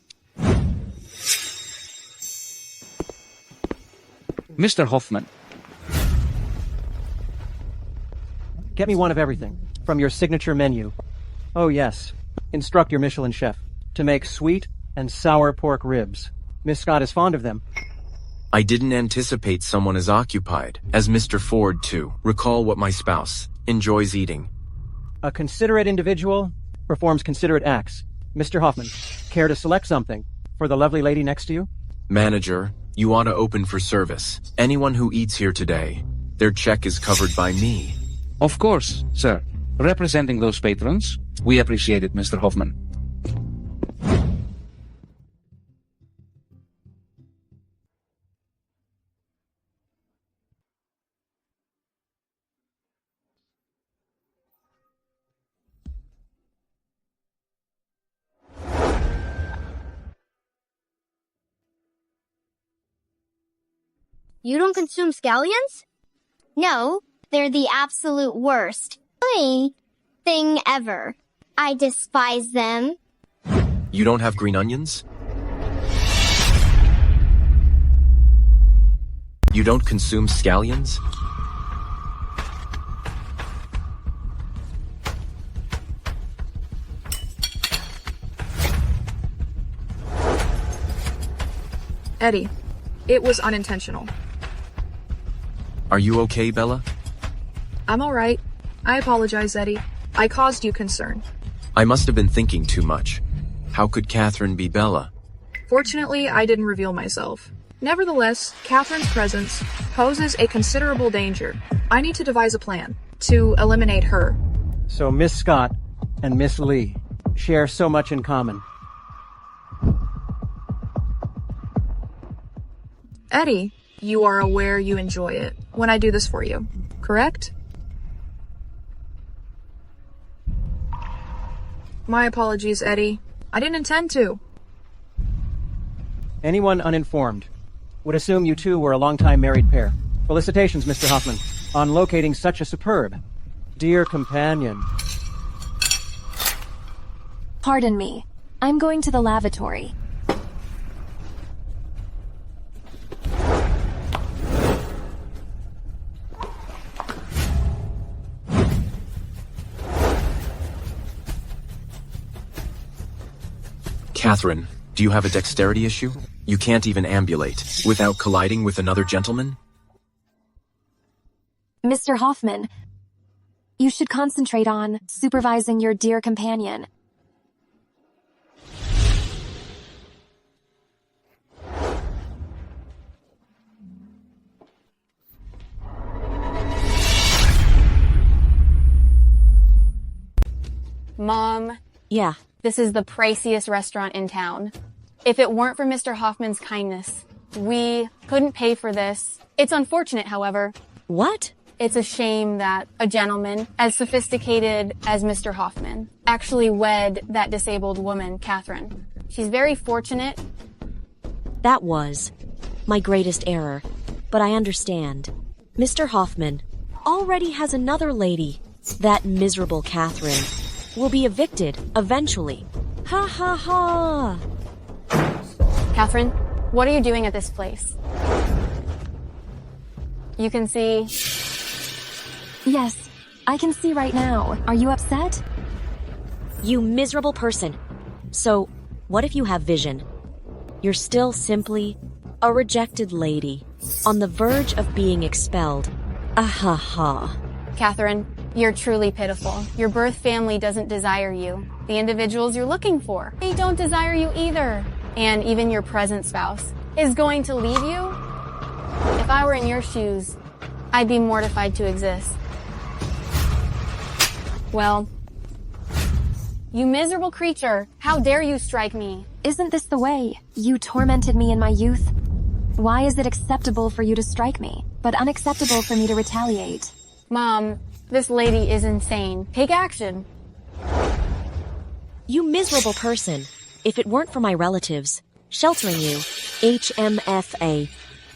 Mr. Hoffman. Get me one of everything from your signature menu. Oh yes, instruct your Michelin chef to make sweet and sour pork ribs. Miss Scott is fond of them. I didn't anticipate someone as occupied as Mr. Ford to recall what my spouse enjoys eating. A considerate individual performs considerate acts. Mr. Hoffman, care to select something for the lovely lady next to you? Manager, you ought to open for service. Anyone who eats here today, their check is covered by me. Of course, sir. Representing those patrons, we appreciate it, Mr. Hoffman. You don't consume scallions? No, they're the absolute worst thing ever. I despise them. You don't have green onions? You don't consume scallions? Eddie, it was unintentional. Are you okay, Bella? I'm alright. I apologize, Eddie. I caused you concern. I must have been thinking too much. How could Catherine be Bella? Fortunately, I didn't reveal myself. Nevertheless, Catherine's presence poses a considerable danger. I need to devise a plan to eliminate her. So Miss Scott and Miss Lee share so much in common. Eddie, you are aware you enjoy it when I do this for you, correct? My apologies, Eddie. I didn't intend to. Anyone uninformed would assume you two were a long-time married pair. Felicitations, Mr. Hoffman, on locating such a superb, dear companion. Pardon me. I'm going to the lavatory. Catherine, do you have a dexterity issue? You can't even ambulate without colliding with another gentleman? Mr. Hoffman, you should concentrate on supervising your dear companion. Mom. Yeah. This is the priciest restaurant in town. If it weren't for Mr. Hoffman's kindness, we couldn't pay for this. It's unfortunate, however. What? It's a shame that a gentleman as sophisticated as Mr. Hoffman actually wed that disabled woman, Catherine. She's very fortunate. That was my greatest error, but I understand. Mr. Hoffman already has another lady. That miserable Catherine will be evicted eventually. Ha ha ha! Catherine, what are you doing at this place? You can see... Yes, I can see right now. Are you upset? You miserable person. So, what if you have vision? You're still simply a rejected lady, on the verge of being expelled. Ah ha ha. Catherine, you're truly pitiful. Your birth family doesn't desire you. The individuals you're looking for, they don't desire you either. And even your present spouse is going to leave you? If I were in your shoes, I'd be mortified to exist. Well, you miserable creature, how dare you strike me? Isn't this the way? You tormented me in my youth. Why is it acceptable for you to strike me, but unacceptable for me to retaliate? Mom, this lady is insane. Take action. You miserable person. If it weren't for my relatives sheltering you, HMFA,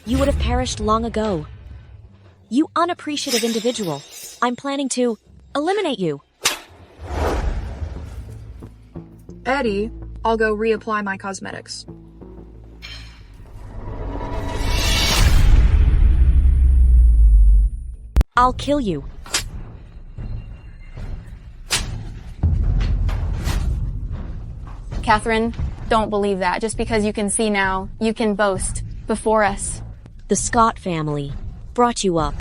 you would have perished long ago. You unappreciative individual. I'm planning to eliminate you. Eddie, I'll go reapply my cosmetics. I'll kill you. Catherine, don't believe that. Just because you can see now, you can boast before us. The Scott family brought you up.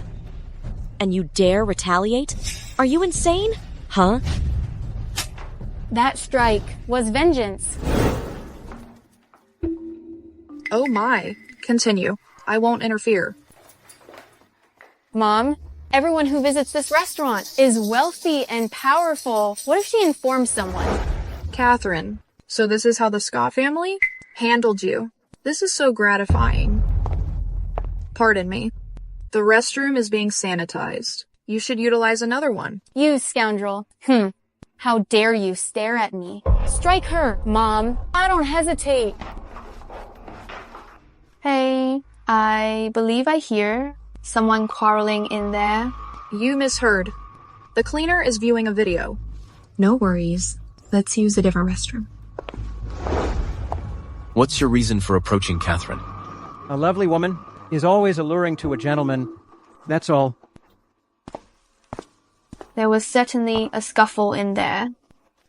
And you dare retaliate? Are you insane? Huh? That strike was vengeance. Oh my. Continue. I won't interfere. Mom, everyone who visits this restaurant is wealthy and powerful. What if she informs someone? Catherine, so this is how the Scott family handled you. This is so gratifying. Pardon me. The restroom is being sanitized. You should utilize another one. You scoundrel. How dare you stare at me? Strike her, Mom. I don't hesitate. Hey, I believe I hear someone quarreling in there. You misheard. The cleaner is viewing a video. No worries. Let's use a different restroom. What's your reason for approaching Catherine? A lovely woman, is always alluring to a gentleman. That's all. There was certainly a scuffle in there.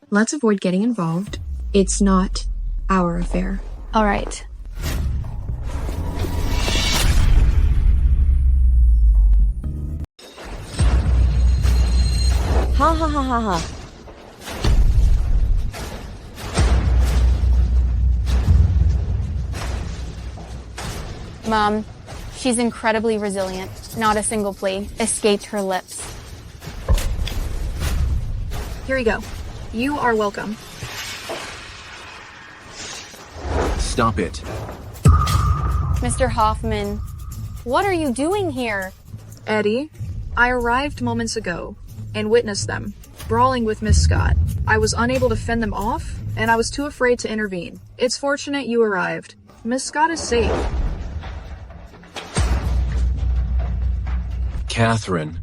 Let's avoid getting involved. It's not our affair. All right. Ha ha ha ha ha. Mom, she's incredibly resilient. Not a single plea escaped her lips. Here you go. You are welcome. Stop it. Mr. Hoffman, what are you doing here? Eddie, I arrived moments ago and witnessed them brawling with Miss Scott. I was unable to fend them off, and I was too afraid to intervene. It's fortunate you arrived. Miss Scott is safe. Catherine.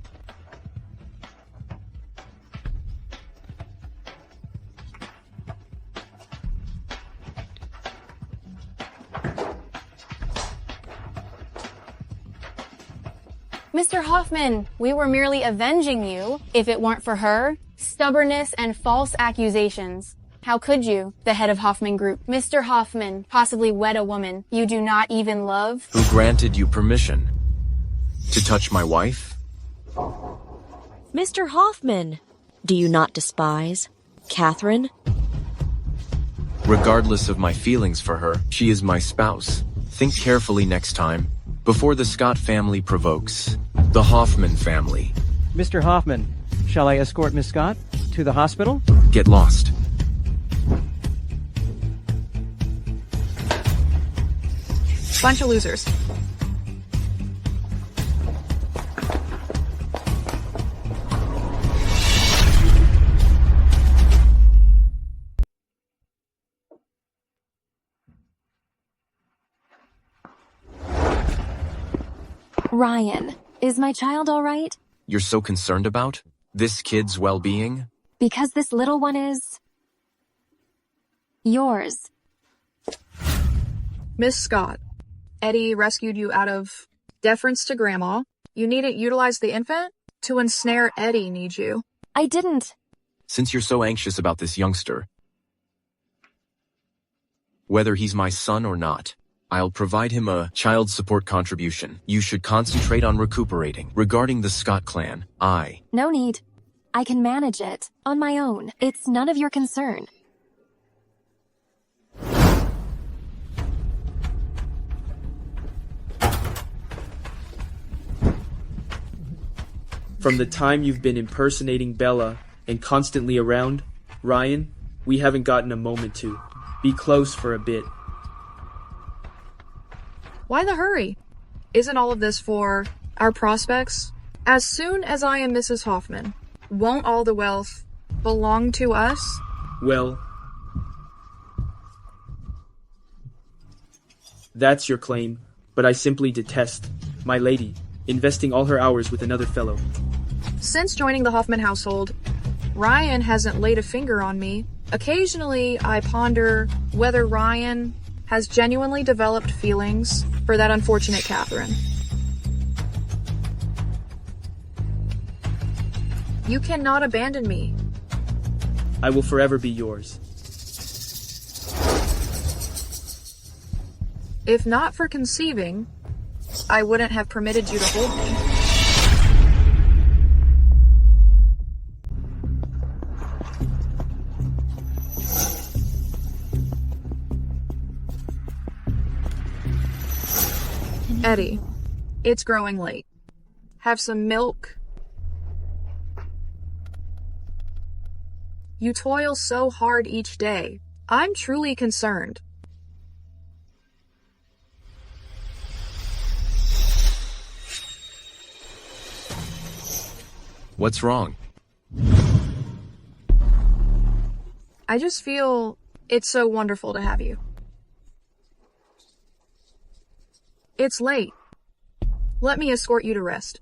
Mr. Hoffman, we were merely avenging you. If it weren't for her stubbornness and false accusations, how could you, the head of Hoffman Group, Mr. Hoffman, possibly wed a woman you do not even love? Who granted you permission to touch my wife? Mr. Hoffman, do you not despise Catherine? Regardless of my feelings for her, she is my spouse. Think carefully next time, before the Scott family provokes the Hoffman family. Mr. Hoffman, shall I escort Miss Scott to the hospital? Get lost. Bunch of losers. Ryan, is my child all right? You're so concerned about this kid's well-being? Because this little one is yours. Miss Scott, Eddie rescued you out of deference to Grandma. You needn't utilize the infant to ensnare Eddie, need you? I didn't. Since you're so anxious about this youngster, whether he's my son or not, I'll provide him a child support contribution. You should concentrate on recuperating. Regarding the Scott clan, No need. I can manage it on my own. It's none of your concern. From the time you've been impersonating Bella and constantly around, Ryan, we haven't gotten a moment to be close for a bit. Why the hurry? Isn't all of this for our prospects? As soon as I am Mrs. Hoffman, won't all the wealth belong to us? Well, that's your claim, but I simply detest my lady investing all her hours with another fellow. Since joining the Hoffman household, Ryan hasn't laid a finger on me. Occasionally, I ponder whether Ryan has genuinely developed feelings for that unfortunate Catherine. You cannot abandon me. I will forever be yours. If not for conceiving, I wouldn't have permitted you to hold me. Eddie, it's growing late. Have some milk? You toil so hard each day. I'm truly concerned. What's wrong? I just feel it's so wonderful to have you. It's late. Let me escort you to rest.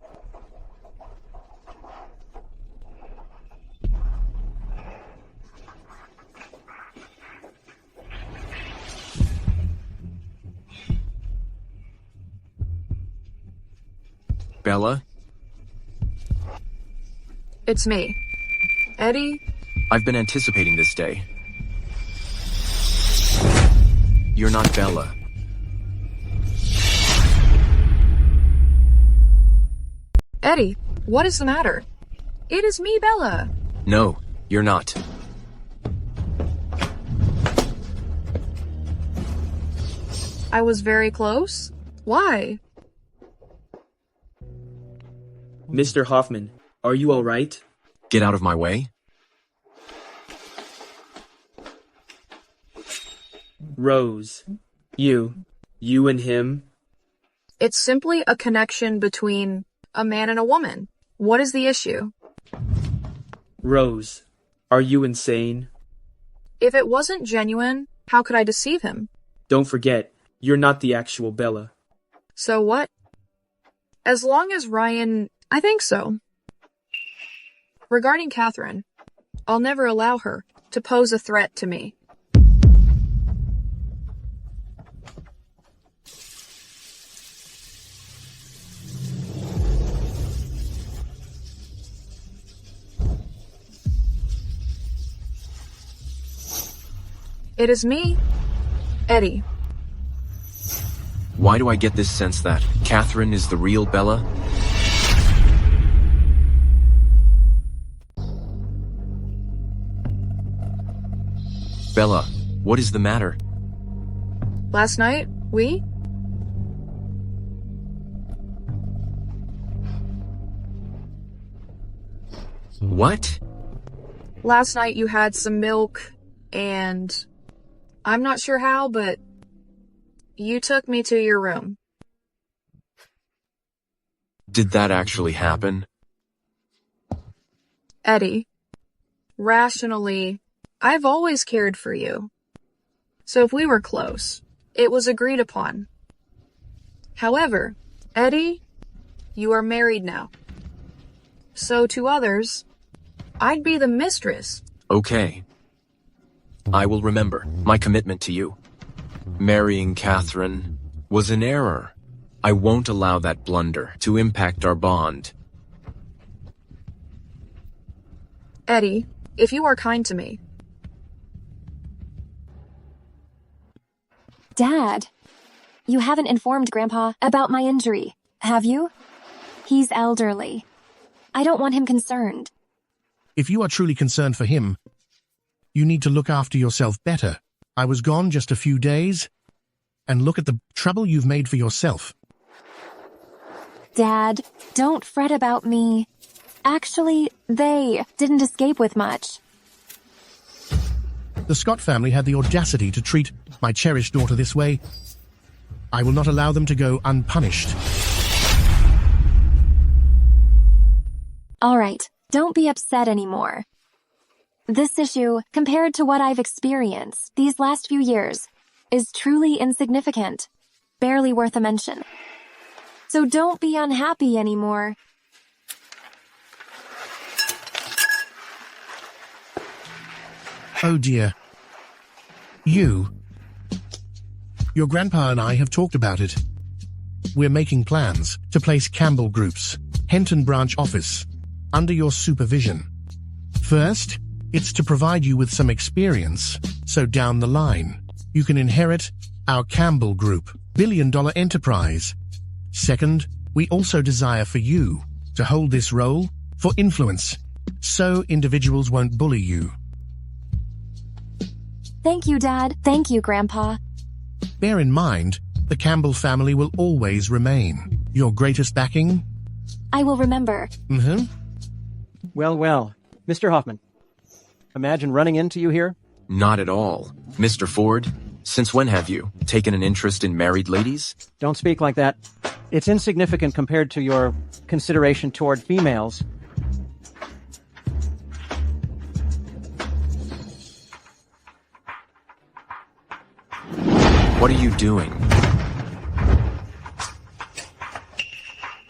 Bella? It's me. Eddie? I've been anticipating this day. You're not Bella. Eddie, what is the matter? It is me, Bella. No, you're not. I was very close? Why? Mr. Hoffman, are you alright? Get out of my way. Rose. You and him? It's simply a connection between a man and a woman. What is the issue? Rose, are you insane? If it wasn't genuine, how could I deceive him? Don't forget, you're not the actual Bella. So what? As long as Ryan... I think so. Regarding Catherine, I'll never allow her to pose a threat to me. It is me, Eddie. Why do I get this sense that Catherine is the real Bella? Bella, what is the matter? Last night, we? What? Last night you had some milk, and I'm not sure how, but you took me to your room. Did that actually happen? Eddie, rationally, I've always cared for you. So if we were close, it was agreed upon. However, Eddie, you are married now. So to others, I'd be the mistress. Okay. I will remember my commitment to you. Marrying Catherine was an error. I won't allow that blunder to impact our bond. Eddie, if you are kind to me. Dad, you haven't informed Grandpa about my injury, have you? He's elderly. I don't want him concerned. If you are truly concerned for him, you need to look after yourself better. I was gone just a few days, and look at the trouble you've made for yourself. Dad, don't fret about me. Actually, they didn't escape with much. The Scott family had the audacity to treat my cherished daughter this way. I will not allow them to go unpunished. All right, don't be upset anymore. This issue, compared to what I've experienced these last few years, is truly insignificant, barely worth a mention. So don't be unhappy anymore. Oh dear. Your grandpa and I have talked about it. We're making plans to place Campbell Group's Henton branch office under your supervision. First, it's to provide you with some experience, so down the line, you can inherit our Campbell Group billion-dollar enterprise. Second, we also desire for you to hold this role for influence, so individuals won't bully you. Thank you, Dad. Thank you, Grandpa. Bear in mind, the Campbell family will always remain your greatest backing. I will remember. Well, well. Mr. Hoffman, imagine running into you here. Not at all. Mr. Ford, since when have you taken an interest in married ladies? Don't speak like that. It's insignificant compared to your consideration toward females. What are you doing?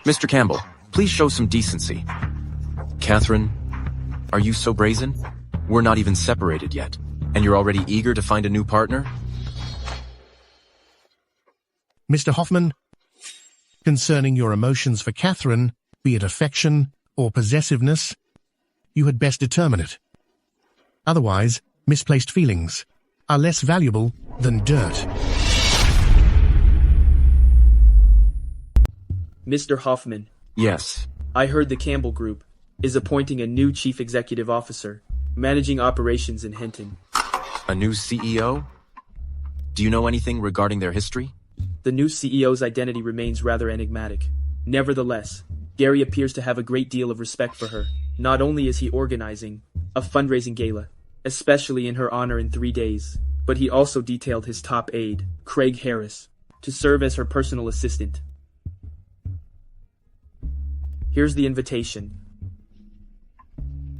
Mr. Campbell, please show some decency. Catherine, are you so brazen? We're not even separated yet, and you're already eager to find a new partner? Mr. Hoffman, concerning your emotions for Catherine, be it affection or possessiveness, you had best determine it. Otherwise, misplaced feelings are less valuable than dirt. Mr. Hoffman. Yes. I heard the Campbell Group is appointing a new chief executive officer, managing operations in Hinton. A new CEO? Do you know anything regarding their history? The new CEO's identity remains rather enigmatic. Nevertheless, Gary appears to have a great deal of respect for her. Not only is he organizing a fundraising gala, especially in her honor in 3 days, but he also detailed his top aide, Craig Harris, to serve as her personal assistant. Here's the invitation.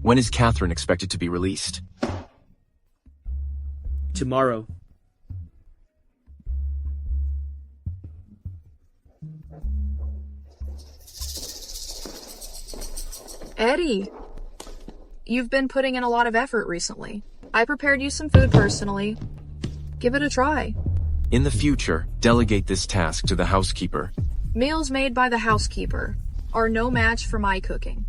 When is Catherine expected to be released? Tomorrow. Eddie, you've been putting in a lot of effort recently. I prepared you some food personally. Give it a try. In the future, delegate this task to the housekeeper. Meals made by the housekeeper are no match for my cooking.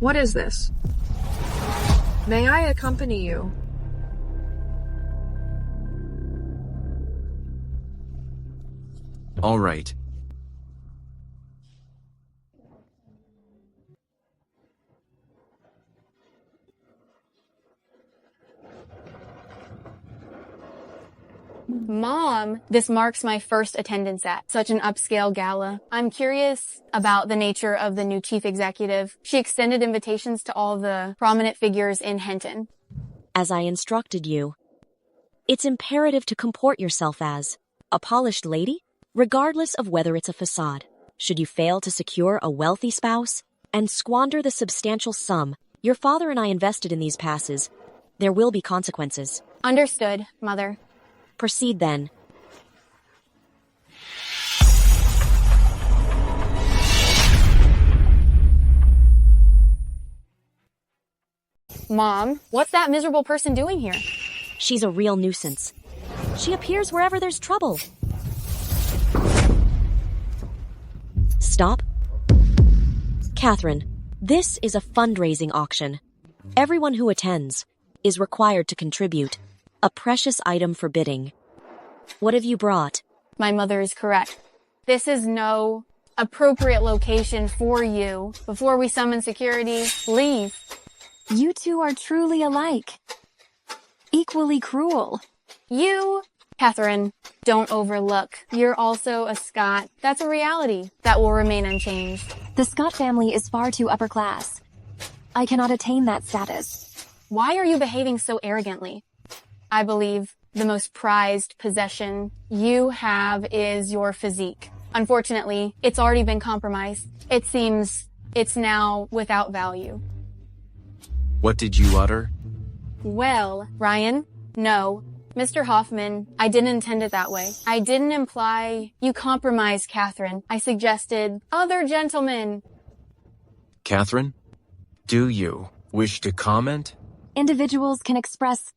What is this? May I accompany you? All right. Mom, this marks my first attendance at such an upscale gala. I'm curious about the nature of the new chief executive. She extended invitations to all the prominent figures in Hinton. As I instructed you, it's imperative to comport yourself as a polished lady, regardless of whether it's a facade. Should you fail to secure a wealthy spouse and squander the substantial sum your father and I invested in these passes, there will be consequences. Understood, Mother. Proceed then. Mom, what's that miserable person doing here? She's a real nuisance. She appears wherever there's trouble. Stop. Catherine, this is a fundraising auction. Everyone who attends is required to contribute a precious item for bidding. What have you brought? My mother is correct. This is no appropriate location for you. Before we summon security, leave. You two are truly alike. Equally cruel. You, Catherine, don't overlook. You're also a Scott. That's a reality that will remain unchanged. The Scott family is far too upper class. I cannot attain that status. Why are you behaving so arrogantly? I believe the most prized possession you have is your physique. Unfortunately, it's already been compromised. It seems it's now without value. What did you utter? Well, Ryan, no. Mr. Hoffman, I didn't intend it that way. I didn't imply you compromised Catherine. I suggested other gentlemen. Catherine, do you wish to comment? Individuals can express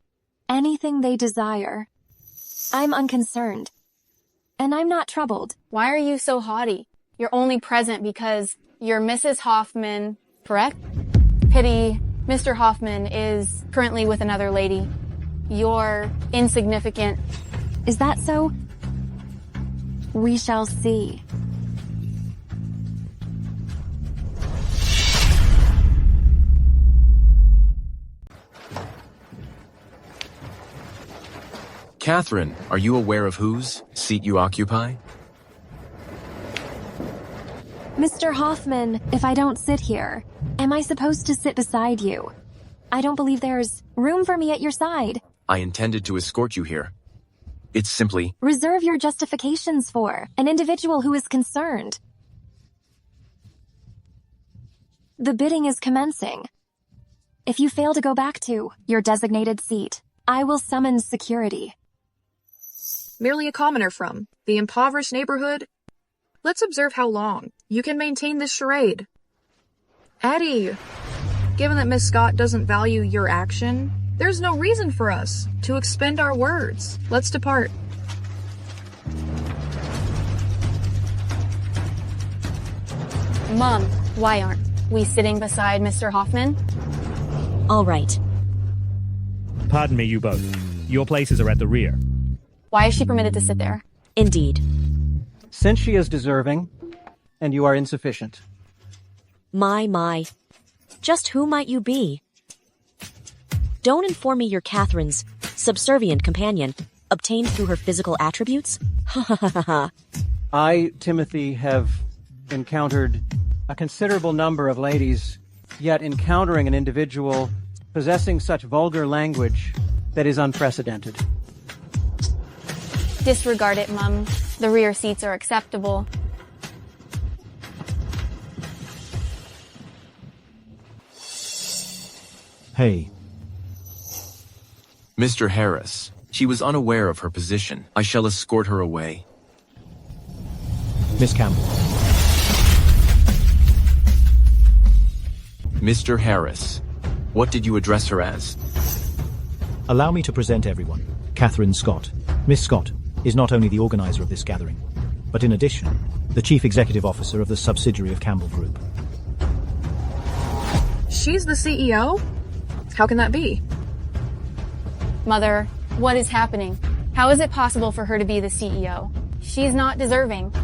anything they desire. I'm unconcerned. And I'm not troubled. Why are you so haughty? You're only present because you're Mrs. Hoffman, correct? Pity, Mr. Hoffman is currently with another lady. You're insignificant. Is that so? We shall see. Catherine, are you aware of whose seat you occupy? Mr. Hoffman, if I don't sit here, am I supposed to sit beside you? I don't believe there's room for me at your side. I intended to escort you here. It's simply... Reserve your justifications for an individual who is concerned. The bidding is commencing. If you fail to go back to your designated seat, I will summon security. Merely a commoner from the impoverished neighborhood. Let's observe how long you can maintain this charade. Addie, given that Miss Scott doesn't value your action, there's no reason for us to expend our words. Let's depart. Mom, why aren't we sitting beside Mr. Hoffman? All right. Pardon me, you both. Your places are at the rear. Why is she permitted to sit there? Indeed. Since she is deserving, and you are insufficient. My. Just who might you be? Don't inform me you're Catherine's subservient companion, obtained through her physical attributes? Ha ha ha ha. I, Timothy, have encountered a considerable number of ladies, yet encountering an individual possessing such vulgar language that is unprecedented. Disregard it, Mum. The rear seats are acceptable. Hey. Mr. Harris, she was unaware of her position. I shall escort her away. Miss Campbell. Mr. Harris, what did you address her as? Allow me to present everyone. Catherine Scott. Miss Scott is not only the organizer of this gathering, but in addition, the Chief Executive Officer of the subsidiary of Campbell Group. She's the CEO? How can that be? Mother, what is happening? How is it possible for her to be the CEO? She's not deserving.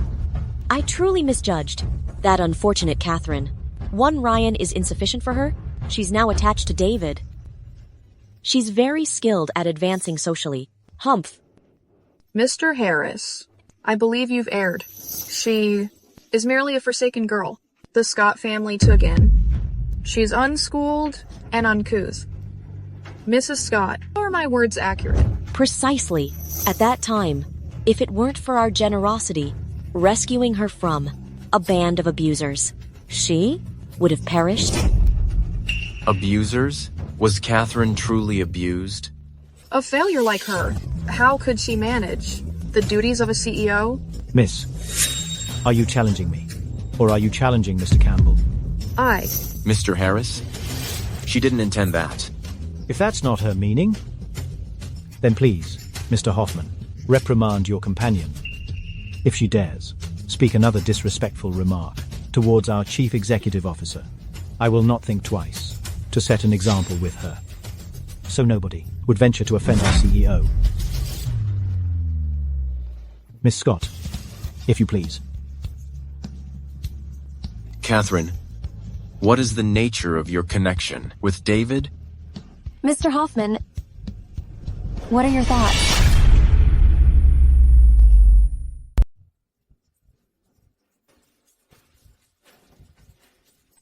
I truly misjudged that unfortunate Catherine. One Ryan is insufficient for her. She's now attached to David. She's very skilled at advancing socially. Humph. Mr. Harris, I believe you've erred. She is merely a forsaken girl. The Scott family took in. She's unschooled and uncouth. Mrs. Scott, are my words accurate? Precisely. At that time, if it weren't for our generosity, rescuing her from a band of abusers, she would have perished. Abusers? Was Catherine truly abused? A failure like her, how could she manage the duties of a CEO? Miss, are you challenging me? Or are you challenging Mr. Campbell? Mr. Harris? She didn't intend that. If that's not her meaning, then please, Mr. Hoffman, reprimand your companion. If she dares, speak another disrespectful remark towards our Chief Executive Officer, I will not think twice to set an example with her. So nobody would venture to offend our CEO. Miss Scott, if you please. Catherine, what is the nature of your connection with David? Mr. Hoffman, what are your thoughts?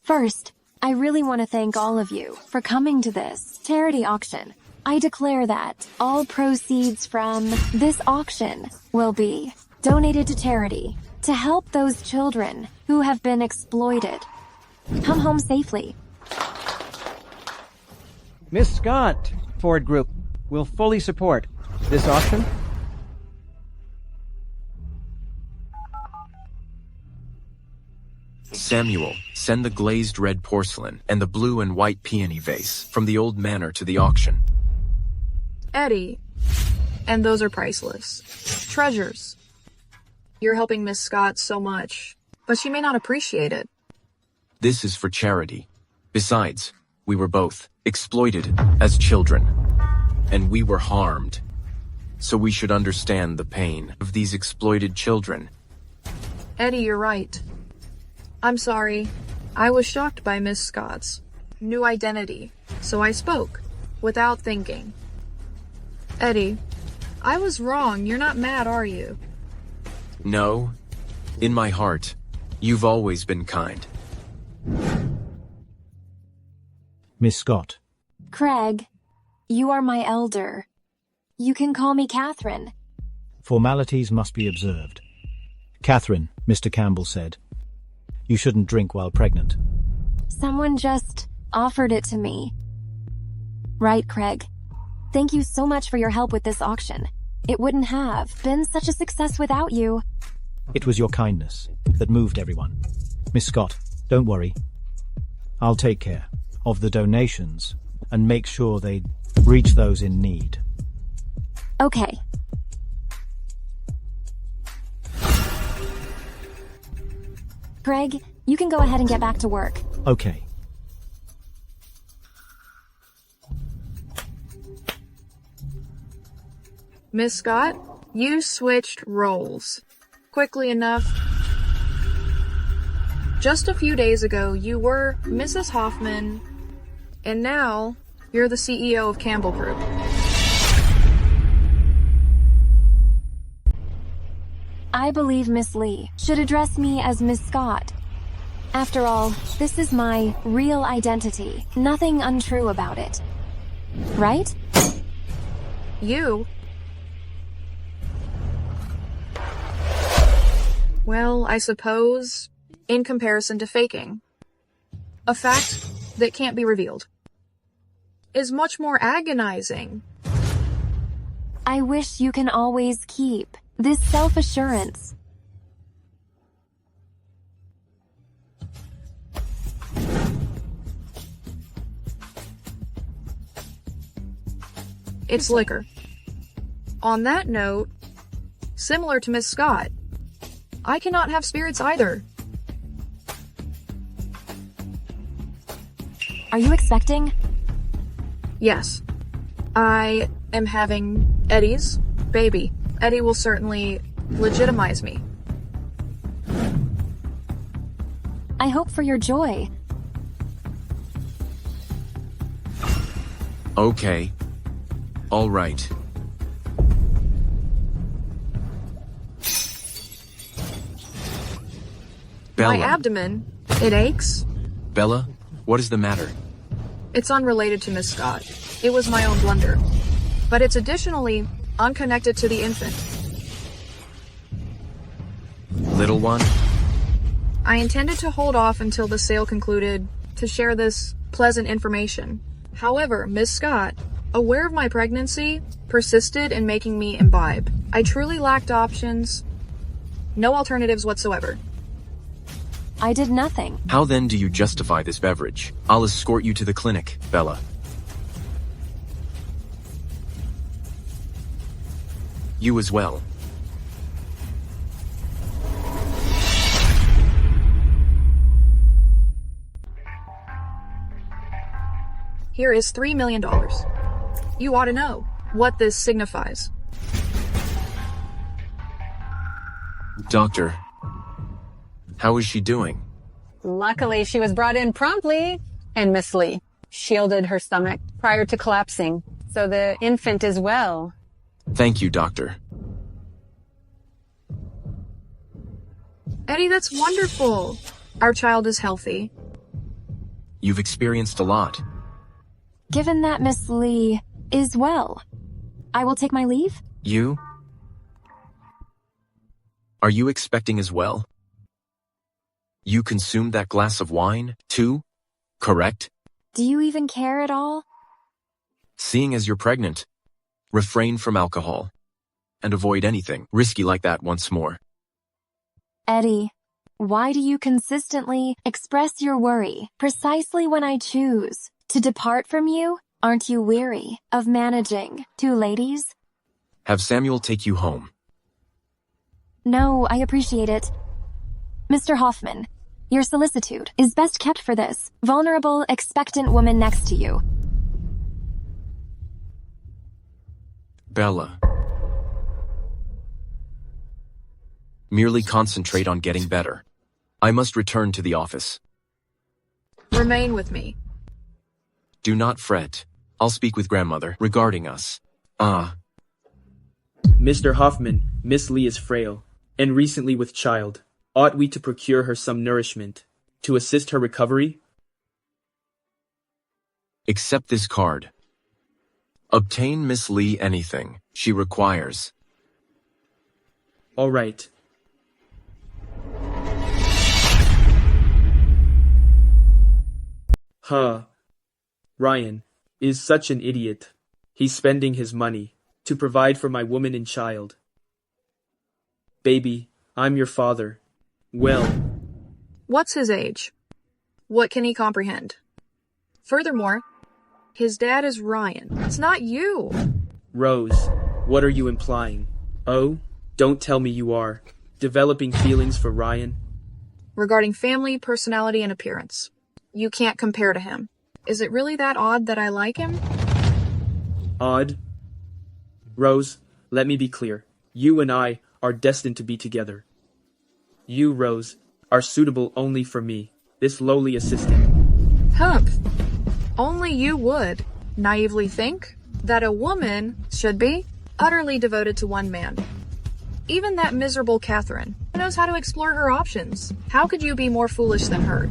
First, I really want to thank all of you for coming to this charity auction. I declare that all proceeds from this auction will be donated to charity to help those children who have been exploited. Come home safely. Miss Scott, Ford Group, will fully support this auction. Samuel, send the glazed red porcelain and the blue and white peony vase from the old manor to the auction. Eddie, and those are priceless. Treasures. You're helping Miss Scott so much, but she may not appreciate it. This is for charity. Besides, we were both exploited as children, and we were harmed. So we should understand the pain of these exploited children. Eddie, you're right. I'm sorry. I was shocked by Miss Scott's new identity, so I spoke, without thinking. Eddie, I was wrong. You're not mad, are you? No. In my heart, you've always been kind. Miss Scott. Craig, you are my elder. You can call me Catherine. Formalities must be observed. Catherine, Mr. Campbell said, you shouldn't drink while pregnant. Someone just offered it to me. Right, Craig. Thank you so much for your help with this auction. It wouldn't have been such a success without you. It was your kindness that moved everyone. Miss Scott, don't worry. I'll take care of the donations and make sure they reach those in need. Okay. Craig, You can go ahead and get back to work. Okay. Miss Scott, you switched roles. Quickly enough. Just a few days ago, you were Mrs. Hoffman, and now you're the CEO of Campbell Group. I believe Miss Lee should address me as Miss Scott. After all, this is my real identity. Nothing untrue about it. Right? You? Well, I suppose, in comparison to faking, a fact that can't be revealed is much more agonizing. I wish you can always keep this self-assurance. It's liquor. On that note, similar to Miss Scott, I cannot have spirits either. Are you expecting? Yes. I am having Eddie's baby. Eddie will certainly legitimize me. I hope for your joy. Okay. All right. Bella. My abdomen, it aches. Bella, what is the matter? It's unrelated to Miss Scott. It was my own blunder. But it's additionally unconnected to the infant. Little one? I intended to hold off until the sale concluded to share this pleasant information. However, Miss Scott, aware of my pregnancy, persisted in making me imbibe. I truly lacked options. No alternatives whatsoever. I did nothing. How then do you justify this beverage? I'll escort you to the clinic, Bella. You as well. Here is $3 million. You ought to know what this signifies. Doctor, how is she doing? Luckily, she was brought in promptly, and Miss Lee shielded her stomach prior to collapsing, so the infant is well. Thank you, Doctor. Eddie, that's wonderful. Our child is healthy. You've experienced a lot. Given that Miss Lee is well, I will take my leave? You? Are you expecting as well? You consumed that glass of wine, too? Correct? Do you even care at all? Seeing as you're pregnant, refrain from alcohol. And avoid anything risky like that once more. Eddie, why do you consistently express your worry precisely when I choose to depart from you? Aren't you weary of managing two ladies? Have Samuel take you home. No, I appreciate it. Mr. Hoffman, your solicitude is best kept for this vulnerable, expectant woman next to you. Bella. Merely concentrate on getting better. I must return to the office. Remain with me. Do not fret. I'll speak with grandmother regarding us. Mr. Hoffman, Miss Lee is frail, and recently with child. Ought we to procure her some nourishment to assist her recovery? Accept this card. Obtain Miss Lee anything she requires. All right. Ryan is such an idiot. He's spending his money to provide for my woman and child. Baby, I'm your father. Well. What's his age? What can he comprehend? Furthermore, his dad is Ryan. It's not you. Rose, what are you implying? Oh, don't tell me you are developing feelings for Ryan. regarding family, personality, and appearance. You can't compare to him. Is it really that odd that I like him? Odd? Rose, let me be clear. You and I are destined to be together. You, Rose, are suitable only for me, this lowly assistant. Humph. Only you would naively think that a woman should be utterly devoted to one man. Even that miserable Catherine knows how to explore her options. How could you be more foolish than her?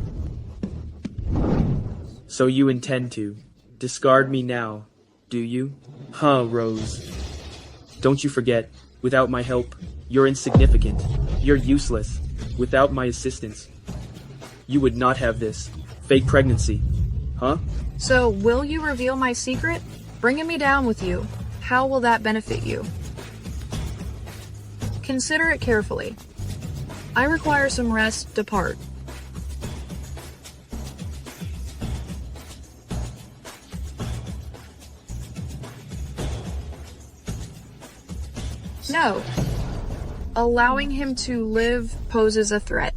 So you intend to discard me now, do you? Huh, Rose. Don't you forget, without my help, you're insignificant. You're useless. Without my assistance, you would not have this fake pregnancy. Huh? So, will you reveal my secret? Bringing me down with you. How will that benefit you? Consider it carefully. I require some rest. Depart. No. Allowing him to live poses a threat.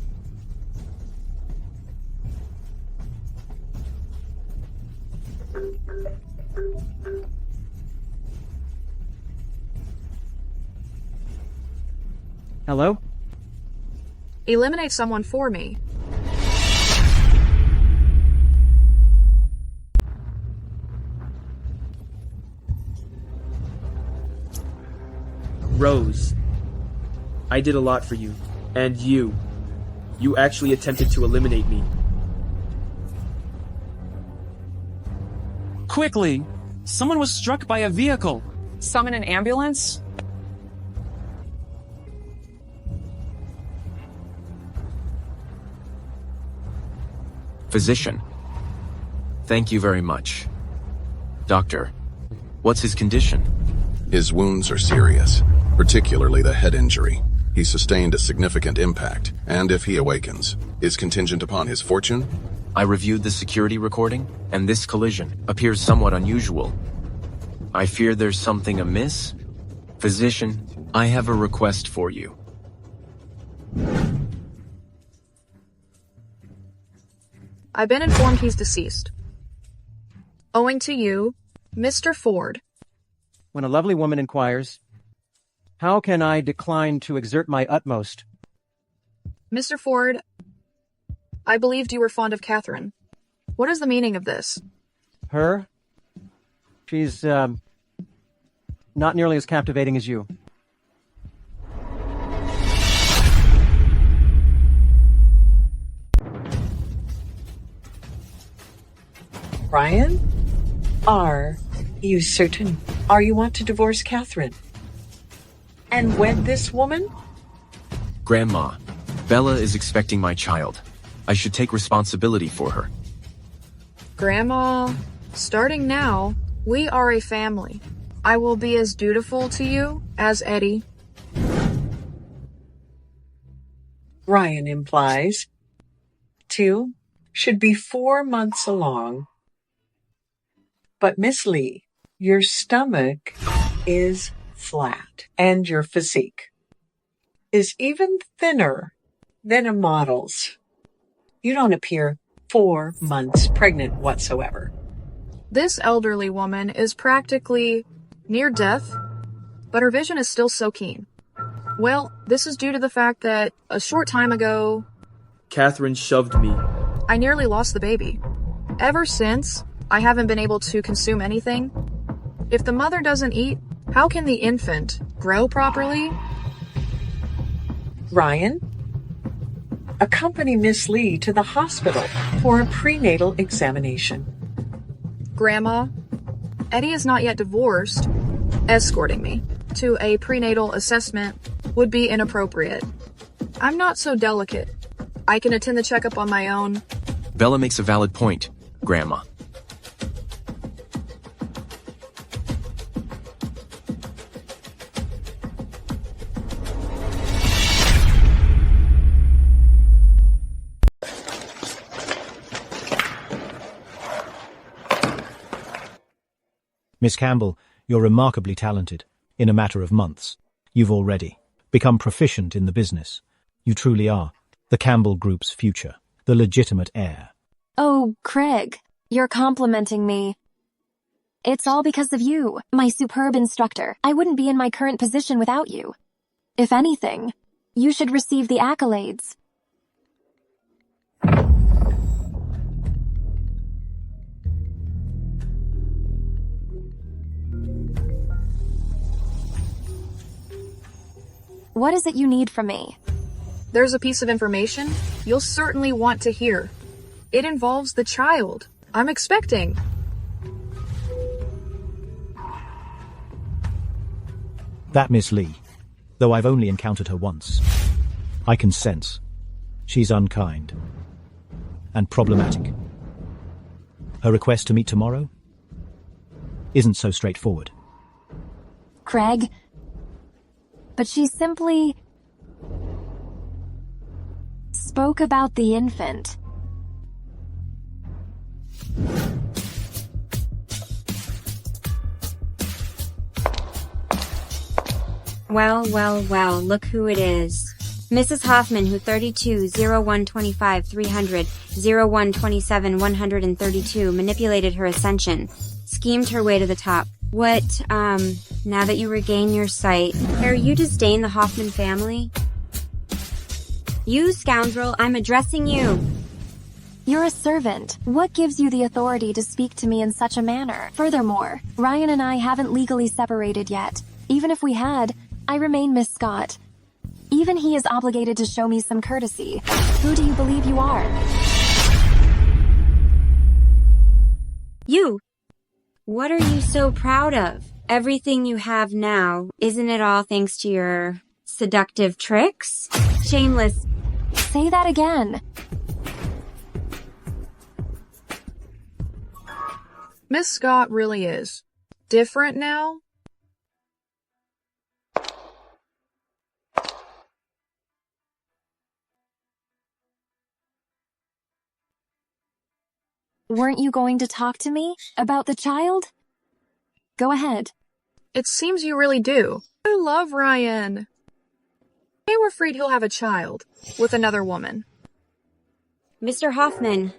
Hello? Eliminate someone for me. Rose, I did a lot for you. And you actually attempted to eliminate me. Quickly! Someone was struck by a vehicle. Summon an ambulance? Physician. Thank you very much. Doctor, what's his condition? His wounds are serious, particularly the head injury. He sustained a significant impact, and if he awakens, is contingent upon his fortune. I reviewed the security recording, and this collision appears somewhat unusual. I fear there's something amiss. Physician, I have a request for you. I've been informed he's deceased. Owing to you, Mr. Ford. When a lovely woman inquires, how can I decline to exert my utmost? Mr. Ford, I believed you were fond of Catherine. What is the meaning of this? Her? She's, not nearly as captivating as you. Ryan? Are you certain? Are you want to divorce Catherine? And wed this woman? Grandma, Bella is expecting my child. I should take responsibility for her. Grandma, starting now, we are a family. I will be as dutiful to you as Eddie. Ryan implies 2 should be 4 months along. But Miss Lee, your stomach is flat, and your physique is even thinner than a model's. You don't appear 4 months pregnant whatsoever. This elderly woman is practically near death, but her vision is still so keen. Well, this is due to the fact that a short time ago, Catherine shoved me. I nearly lost the baby. Ever since, I haven't been able to consume anything. If the mother doesn't eat, how can the infant grow properly? Ryan, accompany Miss Lee to the hospital for a prenatal examination. Grandma, Eddie is not yet divorced. Escorting me to a prenatal assessment would be inappropriate. I'm not so delicate. I can attend the checkup on my own. Bella makes a valid point, Grandma. Miss Campbell, you're remarkably talented. In a matter of months, you've already become proficient in the business. You truly are. The Campbell Group's future. The legitimate heir. Oh, Craig, you're complimenting me. It's all because of you, my superb instructor. I wouldn't be in my current position without you. If anything, you should receive the accolades. What is it you need from me? There's a piece of information you'll certainly want to hear. It involves the child I'm expecting. That Miss Lee, though I've only encountered her once, I can sense she's unkind and problematic. Her request to meet tomorrow isn't so straightforward. Craig, but she simply spoke about the infant. Well, well, well, look who it is. Mrs. Hoffman, who 32, 0125, 300, 0127, 132, manipulated her ascension, schemed her way to the top. What, now that you regain your sight, ere you disdain the Hoffman family? You scoundrel, I'm addressing you. You're a servant. What gives you the authority to speak to me in such a manner? Furthermore, Ryan and I haven't legally separated yet. Even if we had, I remain Miss Scott. Even he is obligated to show me some courtesy. Who do you believe you are? You! What are you so proud of? Everything you have now, isn't it all thanks to your seductive tricks? Shameless. Say that again. Miss Scott really is different now. Weren't you going to talk to me about the child? Go ahead. It seems you really do. I love Ryan. Hey, we're afraid he'll have a child with another woman. Mr. Hoffman.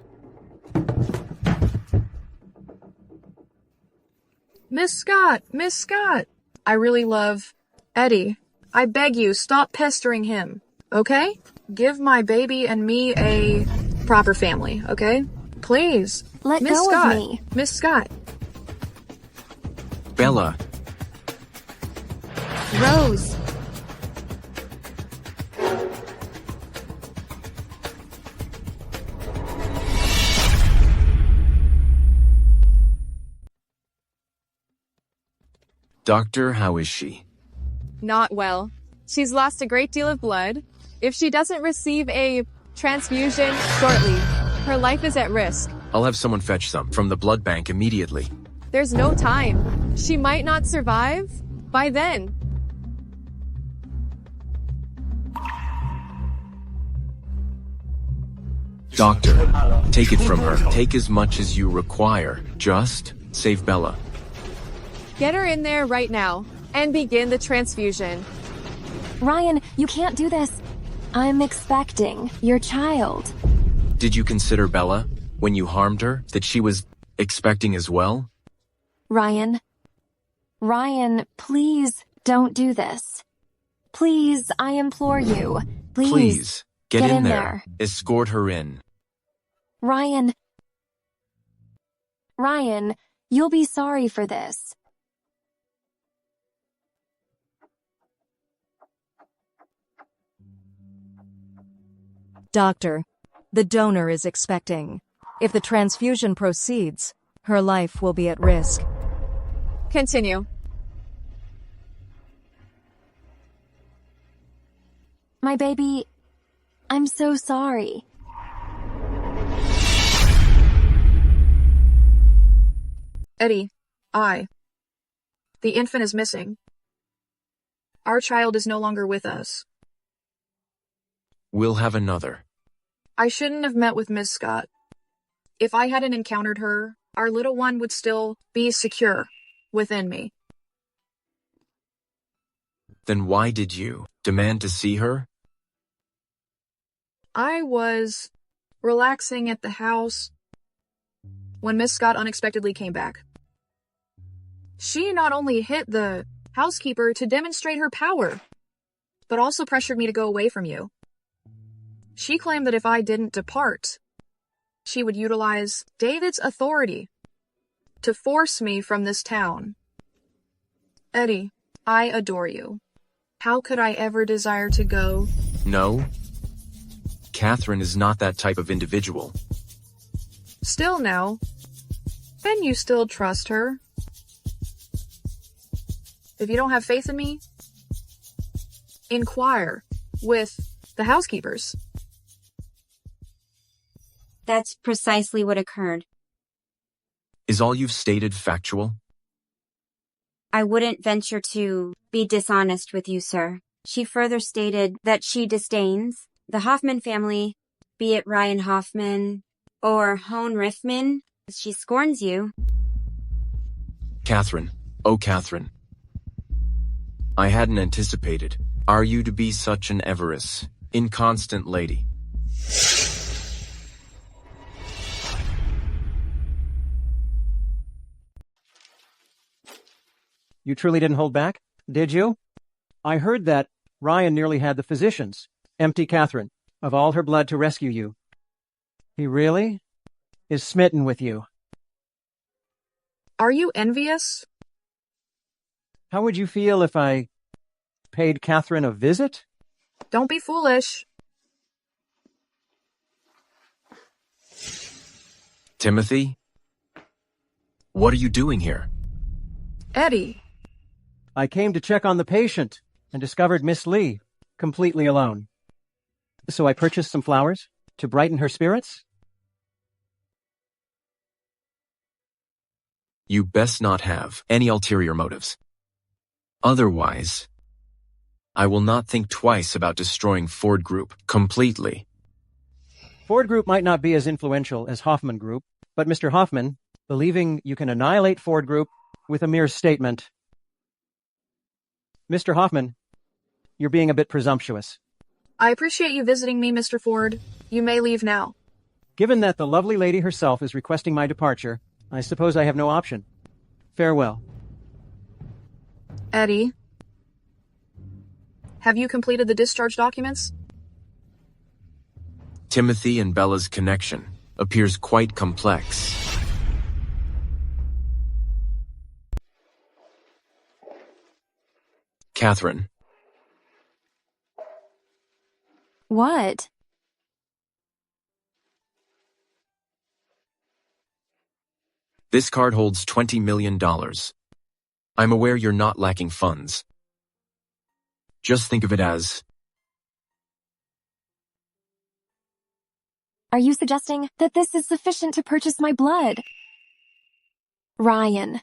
Miss Scott, Miss Scott. I really love Eddie. I beg you, stop pestering him, okay? Give my baby and me a proper family, okay? Please. Let Miss go Scott. of me. Miss Scott. Bella. Rose. Doctor, how is she? Not well. She's lost a great deal of blood. If she doesn't receive a transfusion shortly, her life is at risk. I'll have someone fetch some from the blood bank immediately. There's no time. She might not survive by then. Doctor, take it from her. Take as much as you require. Just save Bella. Get her in there right now and begin the transfusion. Ryan, you can't do this. I'm expecting your child. Did you consider Bella, when you harmed her, that she was expecting as well? Ryan, please don't do this. Please, I implore you. Please, get in there. Escort her in. Ryan, you'll be sorry for this. Doctor, the donor is expecting. If the transfusion proceeds, her life will be at risk. Continue. My baby, I'm so sorry. Eddie, the infant is missing. Our child is no longer with us. We'll have another. I shouldn't have met with Miss Scott. If I hadn't encountered her, our little one would still be secure within me. Then why did you demand to see her? I was relaxing at the house when Miss Scott unexpectedly came back. She not only hit the housekeeper to demonstrate her power, but also pressured me to go away from you. She claimed that if I didn't depart, she would utilize David's authority to force me from this town. Eddie, I adore you. How could I ever desire to go? No. Catherine is not that type of individual. Still no. Then you still trust her. If you don't have faith in me, inquire with the housekeepers. That's precisely what occurred. Is all you've stated factual? I wouldn't venture to be dishonest with you, sir. She further stated that she disdains the Hoffman family, be it Ryan Hoffman or Hone Riffman. She scorns you. Catherine. Oh, Catherine. I hadn't anticipated. Are you to be such an avarice, inconstant lady? You truly didn't hold back, did you? I heard that Ryan nearly had the physicians empty Catherine of all her blood to rescue you. He really is smitten with you. Are you envious? How would you feel if I paid Catherine a visit? Don't be foolish. Timothy? What are you doing here? Eddie. I came to check on the patient and discovered Miss Lee completely alone. So I purchased some flowers to brighten her spirits. You best not have any ulterior motives. Otherwise, I will not think twice about destroying Ford Group completely. Ford Group might not be as influential as Hoffman Group, but Mr. Hoffman, believing you can annihilate Ford Group with a mere statement. Mr. Hoffman, you're being a bit presumptuous. I appreciate you visiting me, Mr. Ford. You may leave now. Given that the lovely lady herself is requesting my departure, I suppose I have no option. Farewell. Eddie, have you completed the discharge documents? Timothy and Bella's connection appears quite complex. Catherine. What? This card holds $20 million. I'm aware you're not lacking funds. Just think of it as... Are you suggesting that this is sufficient to purchase my blood? Ryan,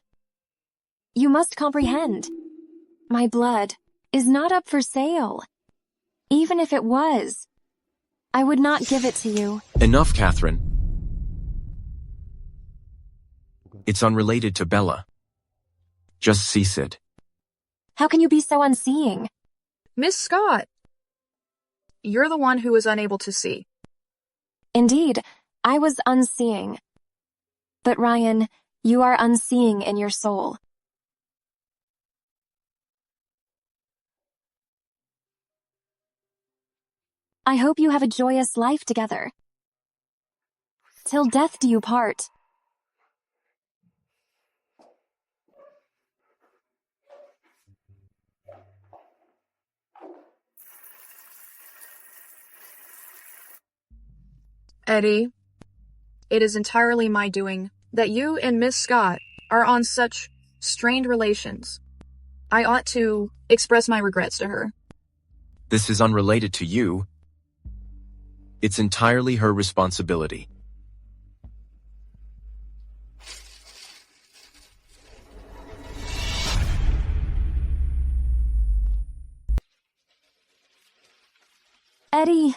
you must comprehend. My blood is not up for sale. Even if it was, I would not give it to you. Enough, Catherine. It's unrelated to Bella. Just cease it. How can you be so unseeing? Miss Scott, you're the one who is unable to see. Indeed, I was unseeing. But Ryan, you are unseeing in your soul. I hope you have a joyous life together. Till death do you part. Eddie, it is entirely my doing that you and Miss Scott are on such strained relations. I ought to express my regrets to her. This is unrelated to you. It's entirely her responsibility. Eddie,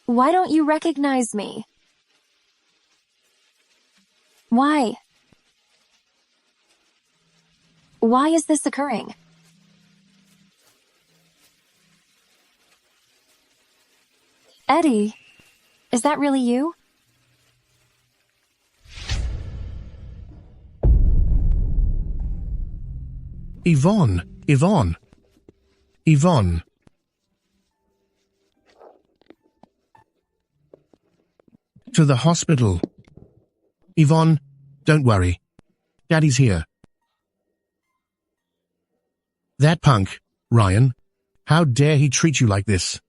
why don't you recognize me? Why? Why is this occurring? Eddie, is that really you? Yvonne. To the hospital. Yvonne, don't worry. Daddy's here. That punk, Ryan. How dare he treat you like this?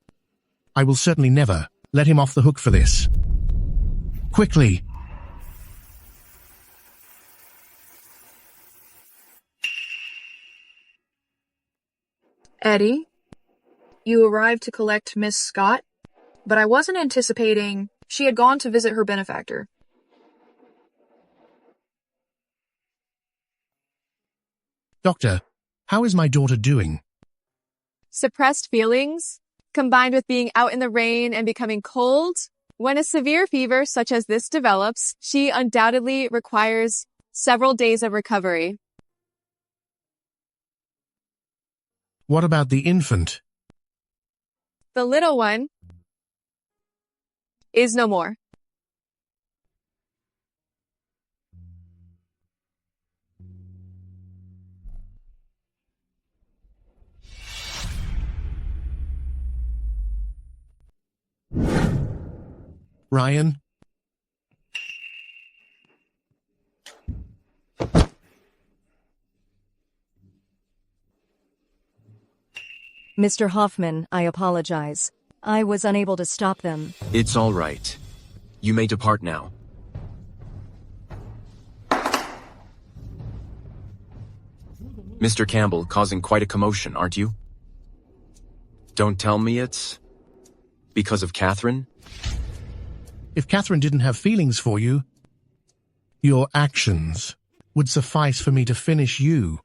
I will certainly never let him off the hook for this. Quickly. Eddie, you arrived to collect Miss Scott, but I wasn't anticipating she had gone to visit her benefactor. Doctor, how is my daughter doing? Suppressed feelings, combined with being out in the rain and becoming cold. When a severe fever such as this develops, she undoubtedly requires several days of recovery. What about the infant? The little one is no more. Ryan? Mr. Hoffman, I apologize. I was unable to stop them. It's all right. You may depart now. Mr. Campbell, causing quite a commotion, aren't you? Don't tell me it's because of Catherine? If Catherine didn't have feelings for you, your actions would suffice for me to finish you.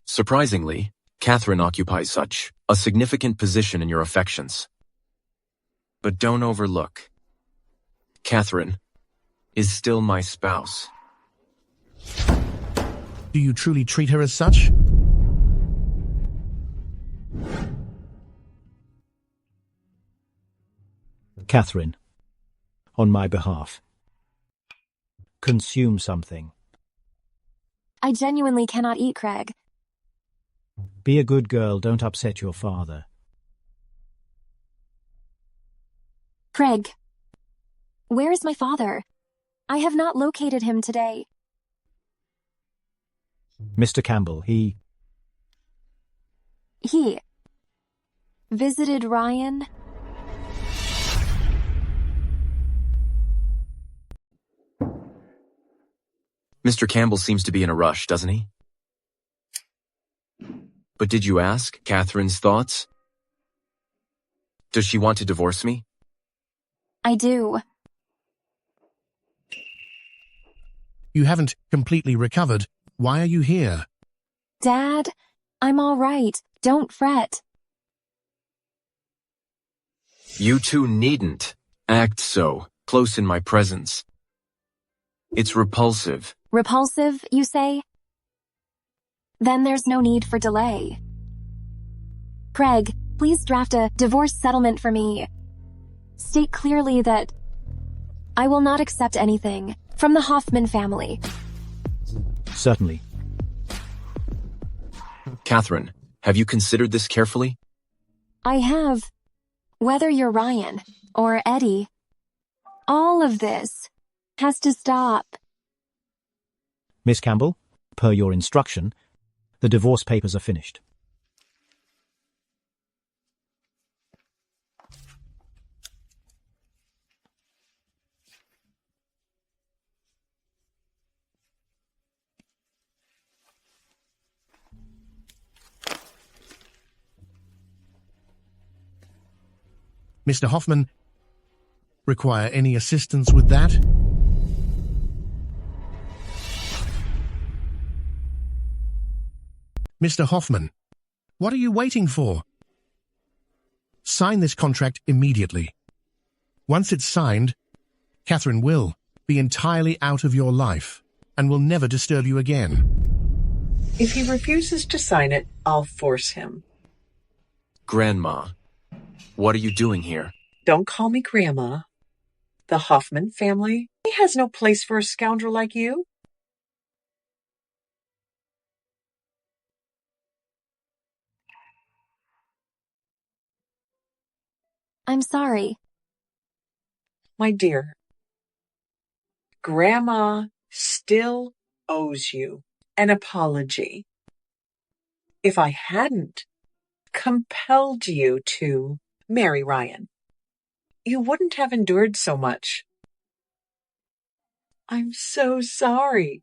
Surprisingly, Catherine occupies such a significant position in your affections. But don't overlook. Catherine is still my spouse. Do you truly treat her as such? Catherine, on my behalf, consume something. I genuinely cannot eat, Craig. Be a good girl, don't upset your father. Craig, where is my father? I have not located him today. Mr. Campbell, he visited Ryan. Mr. Campbell seems to be in a rush, doesn't he? But did you ask Catherine's thoughts? Does she want to divorce me? I do. You haven't completely recovered. Why are you here? Dad, I'm all right. Don't fret. You two needn't act so close in my presence. It's repulsive. Repulsive, you say? Then there's no need for delay. Craig, please draft a divorce settlement for me. State clearly that I will not accept anything from the Hoffman family. Certainly. Catherine, have you considered this carefully? I have. Whether you're Ryan or Eddie, all of this has to stop. Miss Campbell, per your instruction, the divorce papers are finished. Mr. Hoffman, require any assistance with that? Mr. Hoffman, what are you waiting for? Sign this contract immediately. Once it's signed, Catherine will be entirely out of your life and will never disturb you again. If he refuses to sign it, I'll force him. Grandma, what are you doing here? Don't call me Grandma. The Hoffman family has no place for a scoundrel like you. I'm sorry. My dear, Grandma still owes you an apology. If I hadn't compelled you to marry Ryan, you wouldn't have endured so much. I'm so sorry.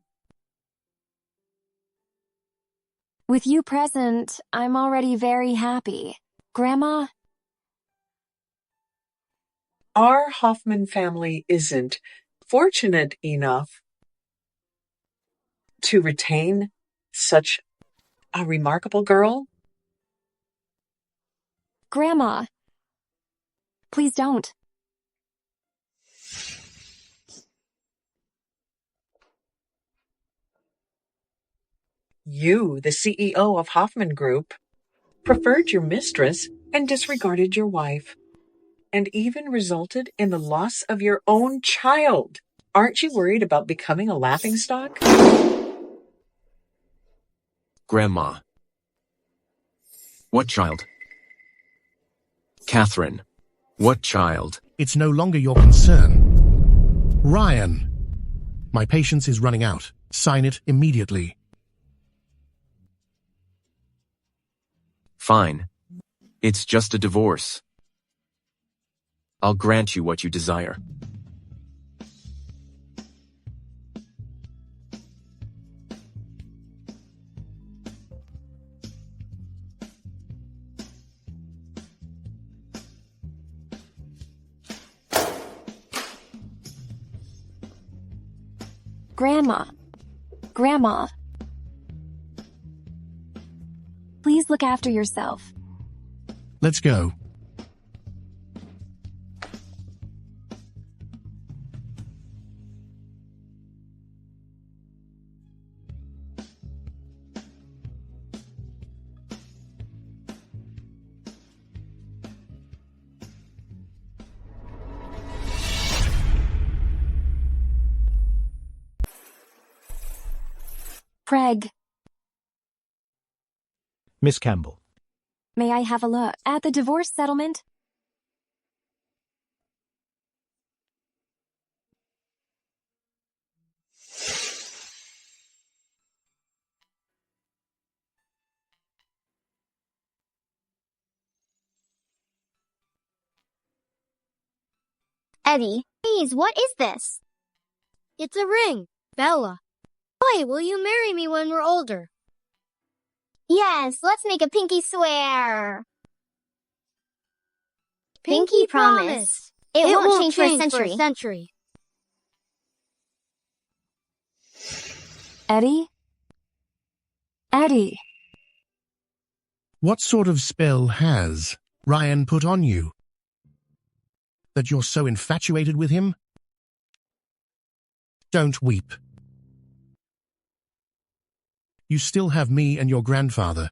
With you present, I'm already very happy. Grandma? Our Hoffman family isn't fortunate enough to retain such a remarkable girl. Grandma. Please don't. You, the CEO of Hoffman Group, preferred your mistress and disregarded your wife, and even resulted in the loss of your own child. Aren't you worried about becoming a laughingstock? Grandma. What child? Catherine. What child? It's no longer your concern. Ryan. My patience is running out. Sign it immediately. Fine. It's just a divorce. I'll grant you what you desire. Grandma. Grandma. Please look after yourself. Let's go. Craig, Miss Campbell. may I have a look at the divorce settlement? Eddie, please, what is this? It's a ring, Bella. Boy, will you marry me when we're older? Yes, let's make a pinky swear. Pinky promise. It won't change for a century. Eddie? Eddie. What sort of spell has Ryan put on you? That you're so infatuated with him? Don't weep. You still have me and your grandfather.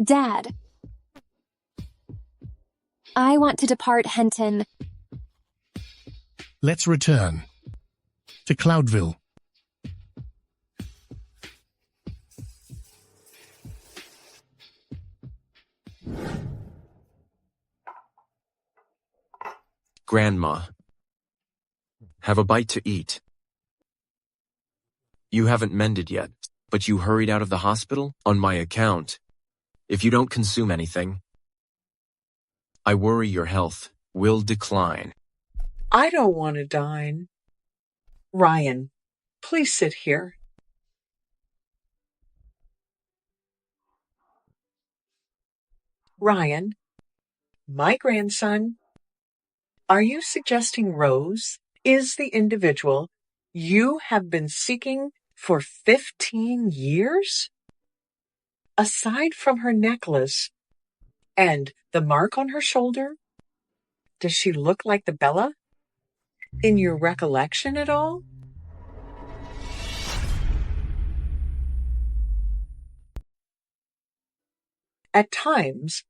Dad. I want to depart Henton. Let's return to Cloudville. Grandma. Have a bite to eat. You haven't mended yet, but you hurried out of the hospital on my account. If you don't consume anything, I worry your health will decline. I don't want to dine. Ryan, please sit here. Ryan, my grandson, are you suggesting Rose is the individual you have been seeking for 15 years? Aside from her necklace and the mark on her shoulder, does she look like the Bella in your recollection at all? At times,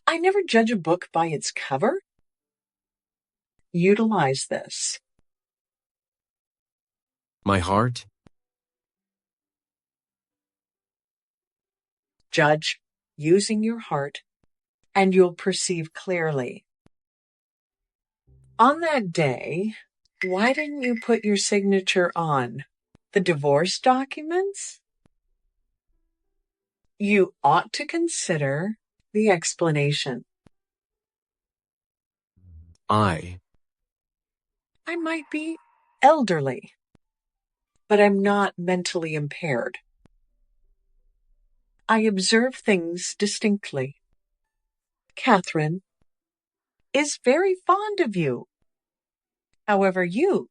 I never judge a book by its cover. Utilize this. My heart? Judge using your heart, and you'll perceive clearly. On that day, why didn't you put your signature on the divorce documents? You ought to consider the explanation. I might be elderly, but I'm not mentally impaired. I observe things distinctly. Catherine is very fond of you. However, you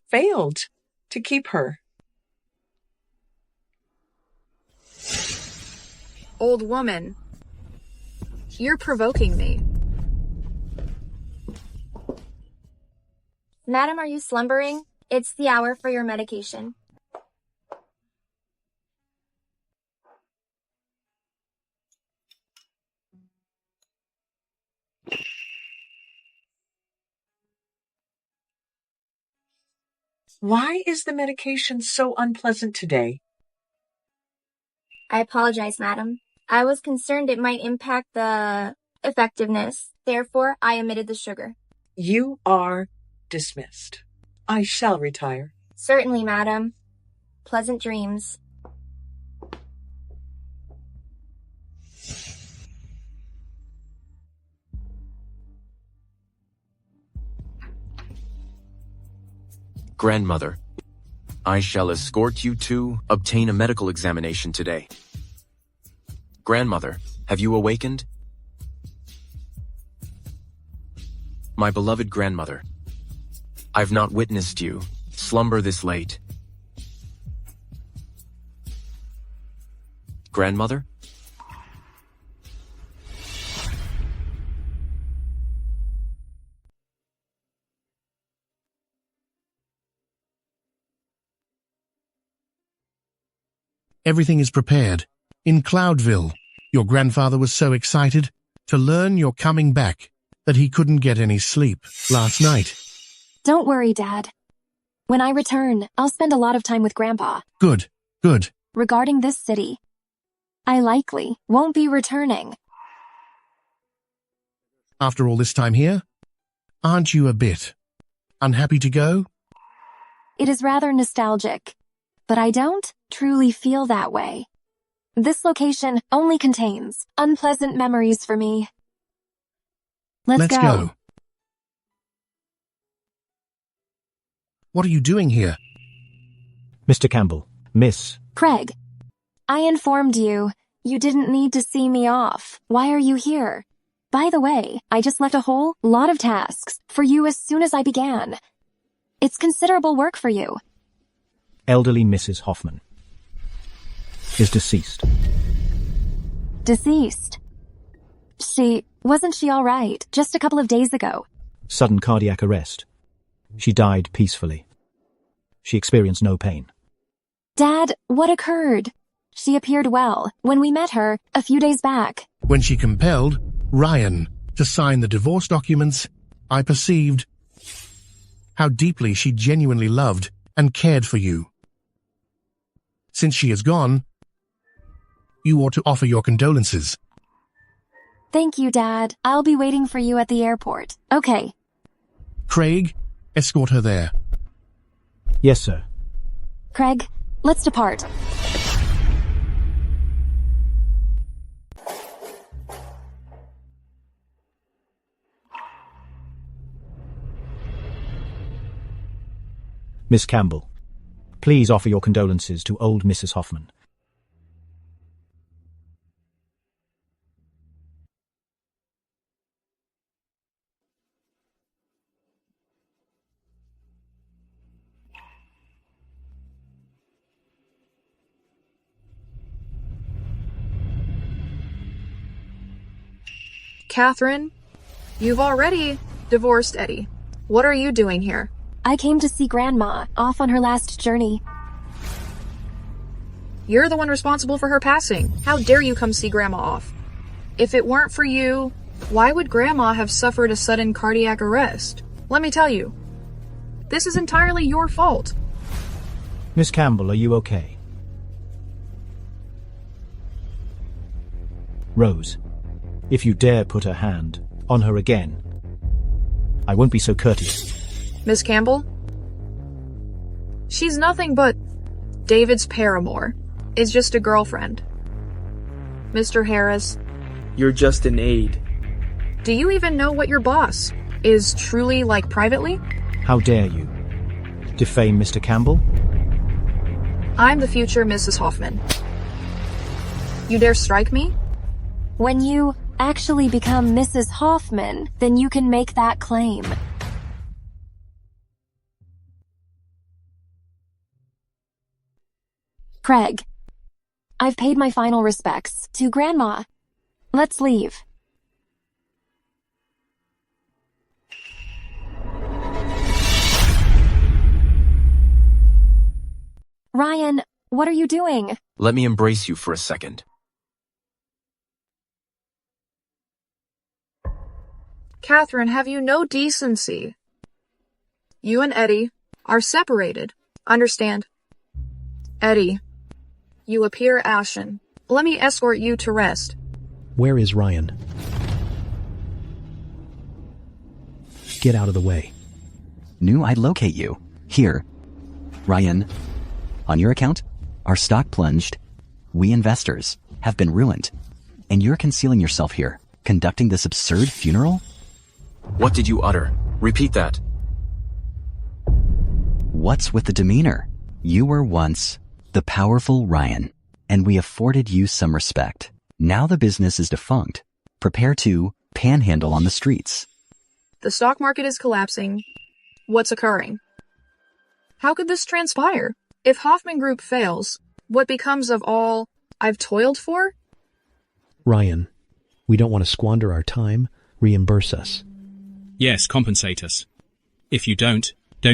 failed to keep her. Old woman, you're provoking me. Madam, are you slumbering? It's the hour for your medication. Why is the medication so unpleasant today? I apologize, madam. I was concerned it might impact the effectiveness. Therefore, I omitted the sugar. You are dismissed. I shall retire. Certainly, madam. Pleasant dreams. Grandmother, I shall escort you to obtain a medical examination today. Grandmother, have you awakened? My beloved grandmother, I've not witnessed you slumber this late. Grandmother? Everything is prepared. In Cloudville, your grandfather was so excited to learn you're coming back that he couldn't get any sleep last night. Don't worry, Dad. When I return, I'll spend a lot of time with Grandpa. Good, good. Regarding this city, I likely won't be returning. After all this time here, aren't you a bit unhappy to go? It is rather nostalgic, but I don't truly feel that way. This location only contains unpleasant memories for me. Let's go. What are you doing here? Mr. Campbell, Miss. Craig, I informed you you didn't need to see me off. Why are you here? By the way, I just left a whole lot of tasks for you as soon as I began. It's considerable work for you. Elderly Mrs. Hoffman is deceased. Deceased? Wasn't she all right just a couple of days ago? Sudden cardiac arrest. She died peacefully. She experienced no pain. Dad, what occurred? She appeared well when we met her a few days back. When she compelled Ryan to sign the divorce documents, I perceived how deeply she genuinely loved and cared for you. Since she is gone, you ought to offer your condolences. Thank you, Dad. I'll be waiting for you at the airport. Okay. Craig, escort her there. Yes, sir. Craig, let's depart. Miss Campbell, please offer your condolences to old Mrs. Hoffman. Catherine, you've already divorced Eddie. What are you doing here? I came to see Grandma off on her last journey. You're the one responsible for her passing. How dare you come see Grandma off? If it weren't for you, why would Grandma have suffered a sudden cardiac arrest? Let me tell you, this is entirely your fault. Miss Campbell, are you okay? Rose, if you dare put a hand on her again, I won't be so courteous. Miss Campbell? She's nothing but David's paramour. Is just a girlfriend. Mr. Harris. You're just an aide. Do you even know what your boss is truly like privately? How dare you defame Mr. Campbell? I'm the future Mrs. Hoffman. You dare strike me? When you actually become Mrs. Hoffman, then you can make that claim. Craig, I've paid my final respects to Grandma. Let's leave. Ryan, what are you doing? Let me embrace you for a second. Catherine, have you no decency? You and Eddie are separated. Understand? Eddie, you appear ashen. Let me escort you to rest. Where is Ryan? Get out of the way. Knew I'd locate you. Here. Ryan, on your account, our stock plunged. We investors have been ruined. And you're concealing yourself here, conducting this absurd funeral? What did you utter? Repeat that. What's with the demeanor? You were once the powerful Ryan, and we afforded you some respect. Now the business is defunct. Prepare to panhandle on the streets. The stock market is collapsing. What's occurring? How could this transpire? If Hoffman Group fails, what becomes of all I've toiled for? Ryan, we don't want to squander our time. Reimburse us. Yes, compensate us. If you don't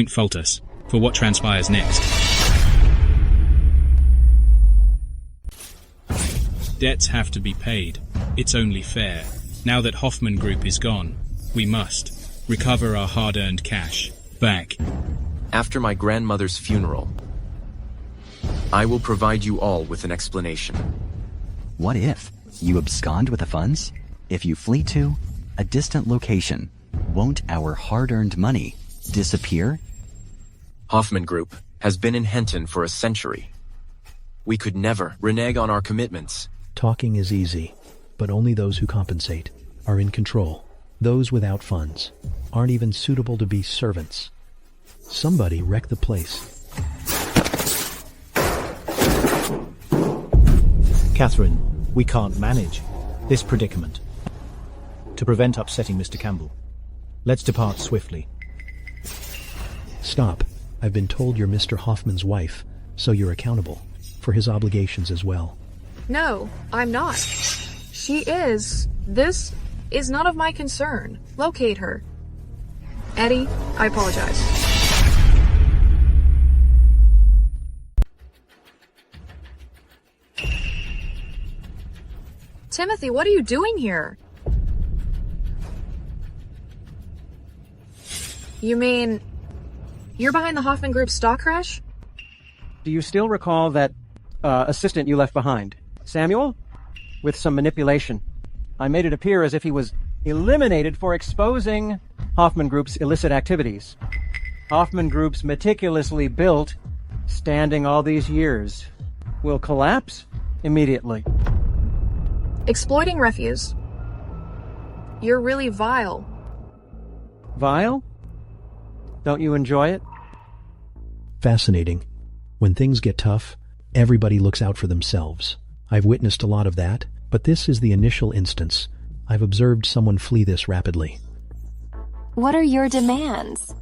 fault us for what transpires next. Debts have to be paid. It's only fair. Now that Hoffman Group is gone, we must recover our hard-earned cash back. After my grandmother's funeral, I will provide you all with an explanation. What if you abscond with the funds? If you flee to a distant location, won't our hard-earned money disappear? Hoffman Group has been in Henton for a century. We could never renege on our commitments. Talking is easy, but only those who compensate are in control. Those without funds aren't even suitable to be servants. Somebody wreck the place. Catherine, we can't manage this predicament. To prevent upsetting Mr. Campbell, let's depart swiftly. Stop. I've been told you're Mr. Hoffman's wife, so you're accountable for his obligations as well. No, I'm not. She is. This is none of my concern. Locate her. Eddie, I apologize. Timothy, what are you doing here? You mean you're behind the Hoffman Group stock crash? Do you still recall that assistant you left behind? Samuel? With some manipulation, I made it appear as if he was eliminated for exposing Hoffman Group's illicit activities. Hoffman Group's meticulously built, standing all these years, will collapse immediately. Exploiting refuse. You're really vile. Vile? Don't you enjoy it? Fascinating. When things get tough, everybody looks out for themselves. I've witnessed a lot of that, but this is the initial instance. I've observed someone flee this rapidly. What are your demands?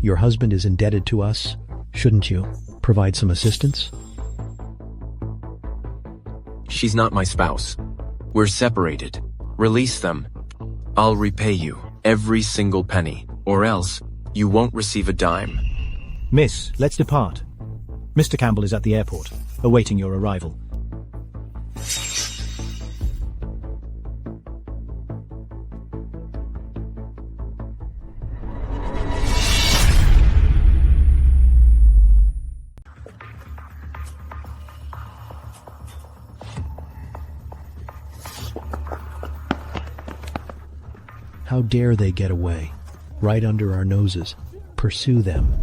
Your husband is indebted to us. Shouldn't you provide some assistance? She's not my spouse. We're separated. Release them. I'll repay you every single penny, or else you won't receive a dime. Miss, let's depart. Mr. Campbell is at the airport, awaiting your arrival. How dare they get away? Right under our noses. Pursue them.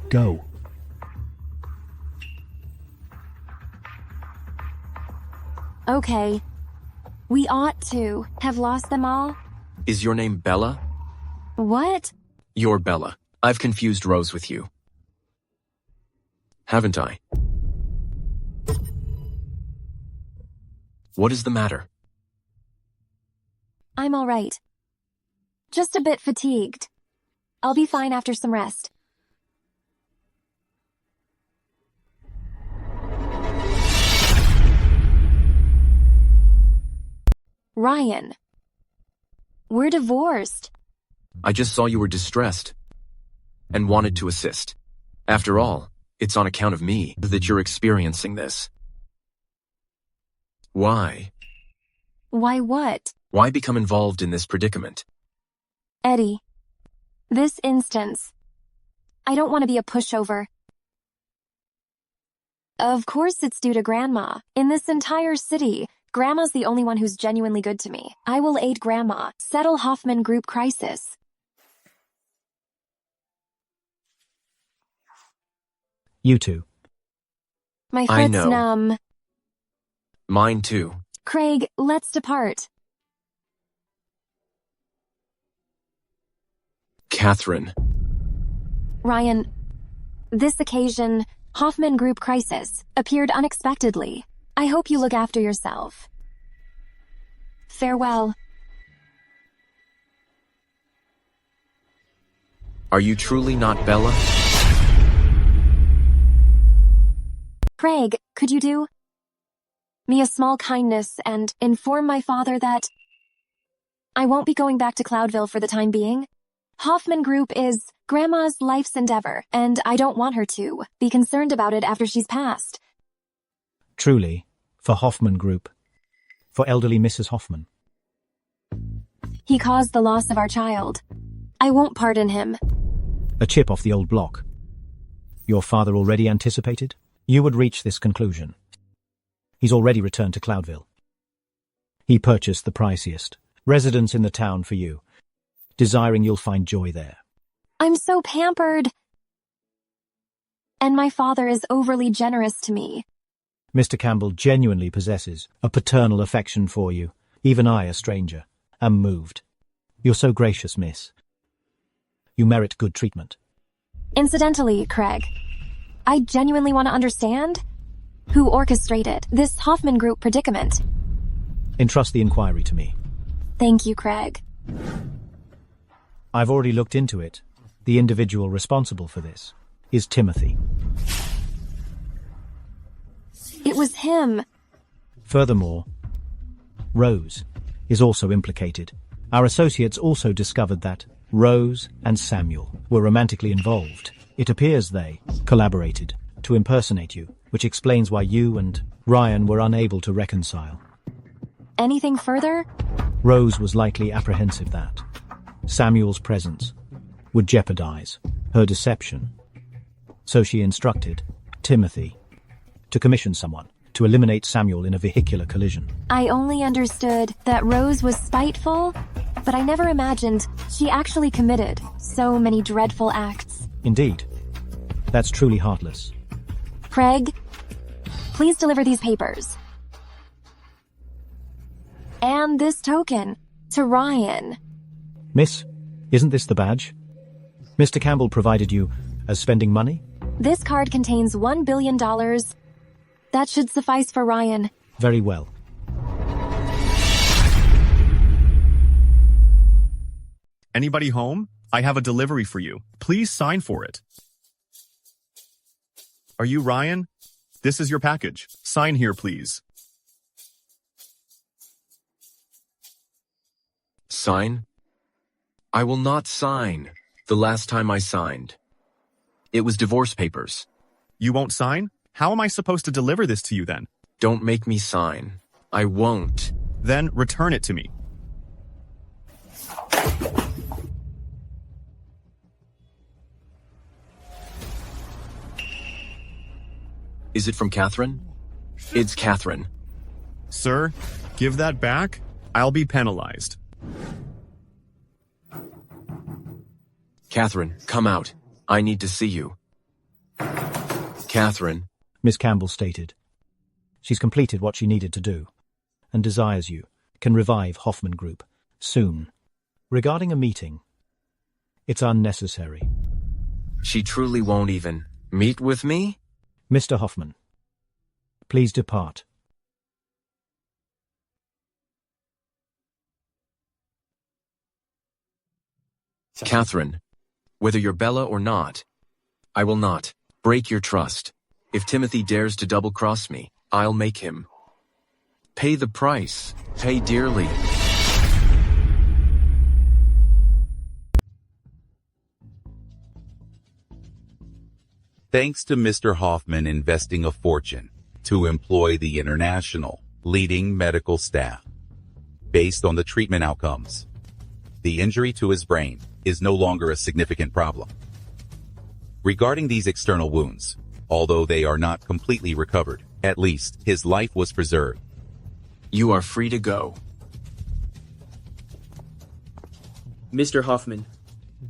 Go. Okay. We ought to have lost them all. Is your name Bella? What? You're Bella. I've confused Rose with you. Haven't I? What is the matter? I'm all right. Just a bit fatigued. I'll be fine after some rest. Ryan, we're divorced. I just saw you were distressed and wanted to assist. After all, it's on account of me that you're experiencing this. Why? Why what? Why become involved in this predicament? Eddie, this instance, I don't want to be a pushover. Of course it's due to Grandma. In this entire city, Grandma's the only one who's genuinely good to me. I will aid Grandma settle Hoffman Group crisis. You two. My I foot's know. numb. Mine too. Craig, let's depart. Catherine. Ryan, this occasion, Hoffman Group crisis, appeared unexpectedly. I hope you look after yourself. Farewell. Are you truly not Bella? Craig, could you do me a small kindness and inform my father that I won't be going back to Cloudville for the time being? Hoffman Group is Grandma's life's endeavor, and I don't want her to be concerned about it after she's passed. Truly, for Hoffman Group. For elderly Mrs. Hoffman. He caused the loss of our child. I won't pardon him. A chip off the old block. Your father already anticipated? You would reach this conclusion. He's already returned to Cloudville. He purchased the priciest residence in the town for you, desiring you'll find joy there. I'm so pampered. And my father is overly generous to me. Mr. Campbell genuinely possesses a paternal affection for you. Even I, a stranger, am moved. You're so gracious, miss. You merit good treatment. Incidentally, Craig, I genuinely want to understand who orchestrated this Hoffman Group predicament. Entrust the inquiry to me. Thank you, Craig. I've already looked into it. The individual responsible for this is Timothy. It was him. Furthermore, Rose is also implicated. Our associates also discovered that Rose and Samuel were romantically involved. It appears they collaborated to impersonate you, which explains why you and Ryan were unable to reconcile. Anything further? Rose was likely apprehensive that Samuel's presence would jeopardize her deception. So she instructed Timothy to commission someone to eliminate Samuel in a vehicular collision. I only understood that Rose was spiteful, but I never imagined she actually committed so many dreadful acts. Indeed. That's truly heartless. Craig, please deliver these papers. And this token to Ryan. Miss, isn't this the badge? Mr. Campbell provided you as spending money? This card contains $1 billion. That should suffice for Ryan. Very well. Anybody home? I have a delivery for you. Please sign for it. Are you Ryan? This is your package. Sign here, please. Sign? I will not sign. The last time I signed, it was divorce papers. You won't sign? How am I supposed to deliver this to you then? Don't make me sign. I won't. Then return it to me. Is it from Catherine? It's Catherine. Sir, give that back. I'll be penalized. Catherine, come out. I need to see you. Catherine. Miss Campbell stated. She's completed what she needed to do, and desires you can revive Hoffman Group soon. Regarding a meeting, it's unnecessary. She truly won't even meet with me? Mr. Hoffman, please depart. Catherine, whether you're Bella or not, I will not break your trust. If Timothy dares to double-cross me, I'll make him pay the price, pay dearly. Thanks to Mr. Hoffman investing a fortune to employ the international leading medical staff. Based on the treatment outcomes, the injury to his brain is no longer a significant problem. Regarding these external wounds, although they are not completely recovered, at least his life was preserved. You are free to go. Mr. Hoffman,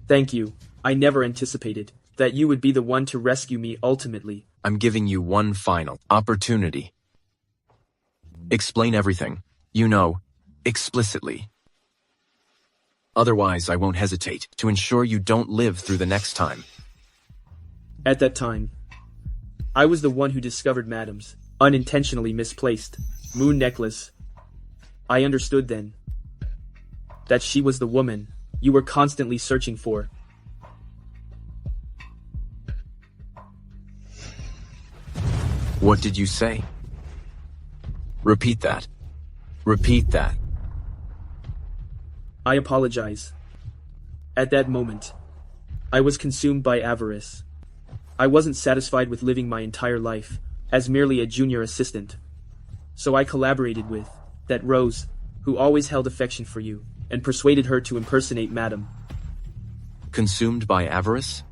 thank you. I never anticipated that you would be the one to rescue me ultimately. I'm giving you one final opportunity. Explain everything, you know, explicitly. Otherwise, I won't hesitate to ensure you don't live through the next time. At that time, I was the one who discovered Madam's unintentionally misplaced moon necklace. I understood then that she was the woman you were constantly searching for. What did you say? Repeat that. Repeat that. I apologize. At that moment, I was consumed by avarice. I wasn't satisfied with living my entire life as merely a junior assistant. So I collaborated with that Rose, who always held affection for you, and persuaded her to impersonate Madam. Consumed by avarice?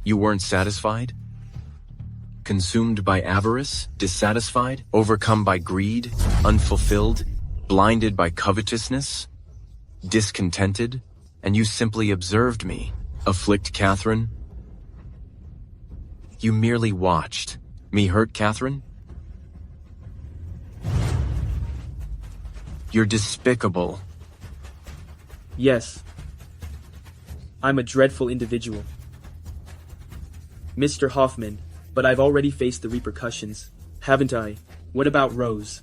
You weren't satisfied? Consumed by avarice, dissatisfied, overcome by greed, unfulfilled, blinded by covetousness, discontented, and you simply observed me, afflict Catherine? You merely watched me hurt Catherine? You're despicable. Yes. I'm a dreadful individual. Mr. Hoffman, but I've already faced the repercussions, haven't I? What about Rose?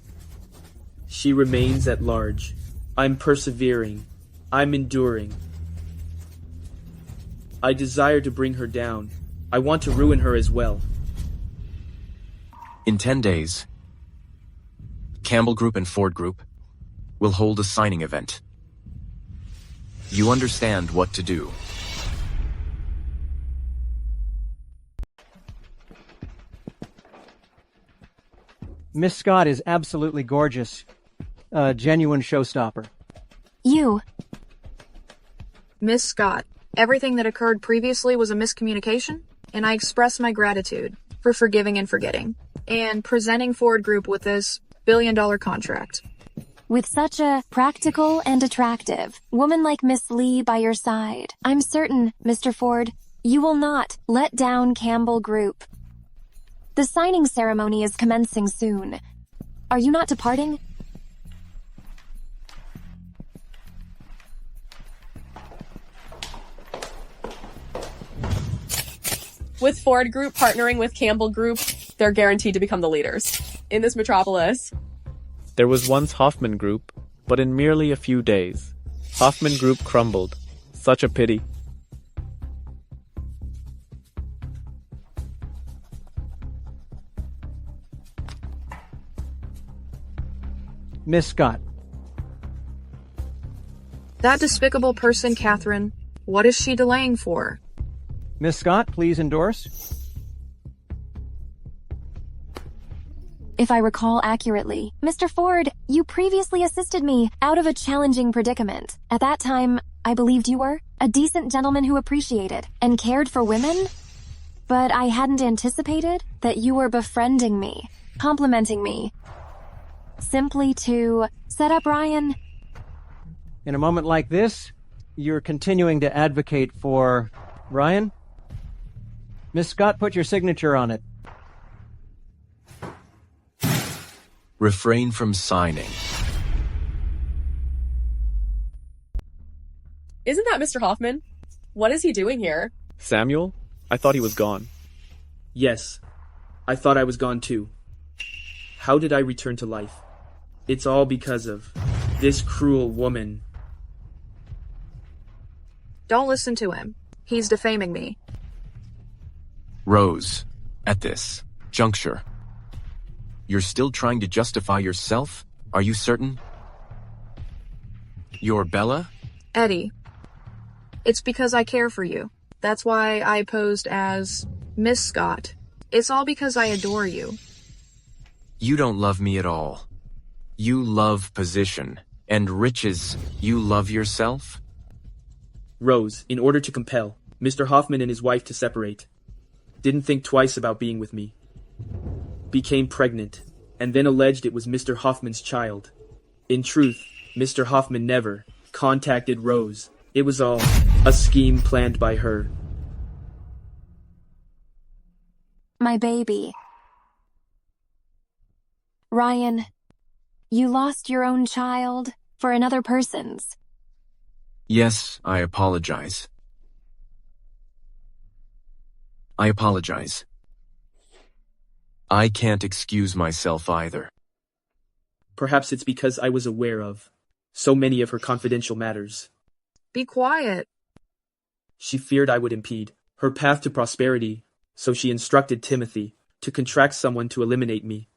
She remains at large. I'm persevering. I'm enduring. I desire to bring her down. I want to ruin her as well. In 10 days, Campbell Group and Ford Group will hold a signing event. You understand what to do. Miss Scott is absolutely gorgeous. A genuine showstopper. You. Miss Scott, everything that occurred previously was a miscommunication, and I express my gratitude for forgiving and forgetting, and presenting Ford Group with this billion-dollar contract. With such a practical and attractive woman like Miss Lee by your side, I'm certain, Mr. Ford, you will not let down Campbell Group. The signing ceremony is commencing soon. Are you not departing? With Ford Group partnering with Campbell Group, they're guaranteed to become the leaders in this metropolis. There was once Hoffman Group, but in merely a few days, Hoffman Group crumbled. Such a pity. Miss Scott. That despicable person, Catherine, what is she delaying for? Miss Scott, please endorse. If I recall accurately, Mr. Ford, you previously assisted me out of a challenging predicament. At that time, I believed you were a decent gentleman who appreciated and cared for women. but I hadn't anticipated that you were befriending me, complimenting me, simply to set up Ryan. In a moment like this, you're continuing to advocate for Ryan? Miss Scott, put your signature on it. Refrain from signing. Isn't that Mr. Hoffman? What is he doing here? Samuel? I thought he was gone. Yes, I thought I was gone too. How did I return to life? It's all because of this cruel woman. Don't listen to him. He's defaming me. Rose, at this juncture, you're still trying to justify yourself? Are you certain? You're Bella? Eddie, it's because I care for you. That's why I posed as Miss Scott. It's all because I adore you. You don't love me at all. You love position and riches. You love yourself? Rose, in order to compel Mr. Hoffman and his wife to separate, didn't think twice about being with me. Became pregnant, and then alleged it was Mr. Hoffman's child. In truth, Mr. Hoffman never contacted Rose. It was all a scheme planned by her. My baby. Ryan, you lost your own child for another person's. Yes, I apologize. I apologize. I can't excuse myself either. Perhaps it's because I was aware of so many of her confidential matters. Be quiet. She feared I would impede her path to prosperity, so she instructed Timothy to contract someone to eliminate me.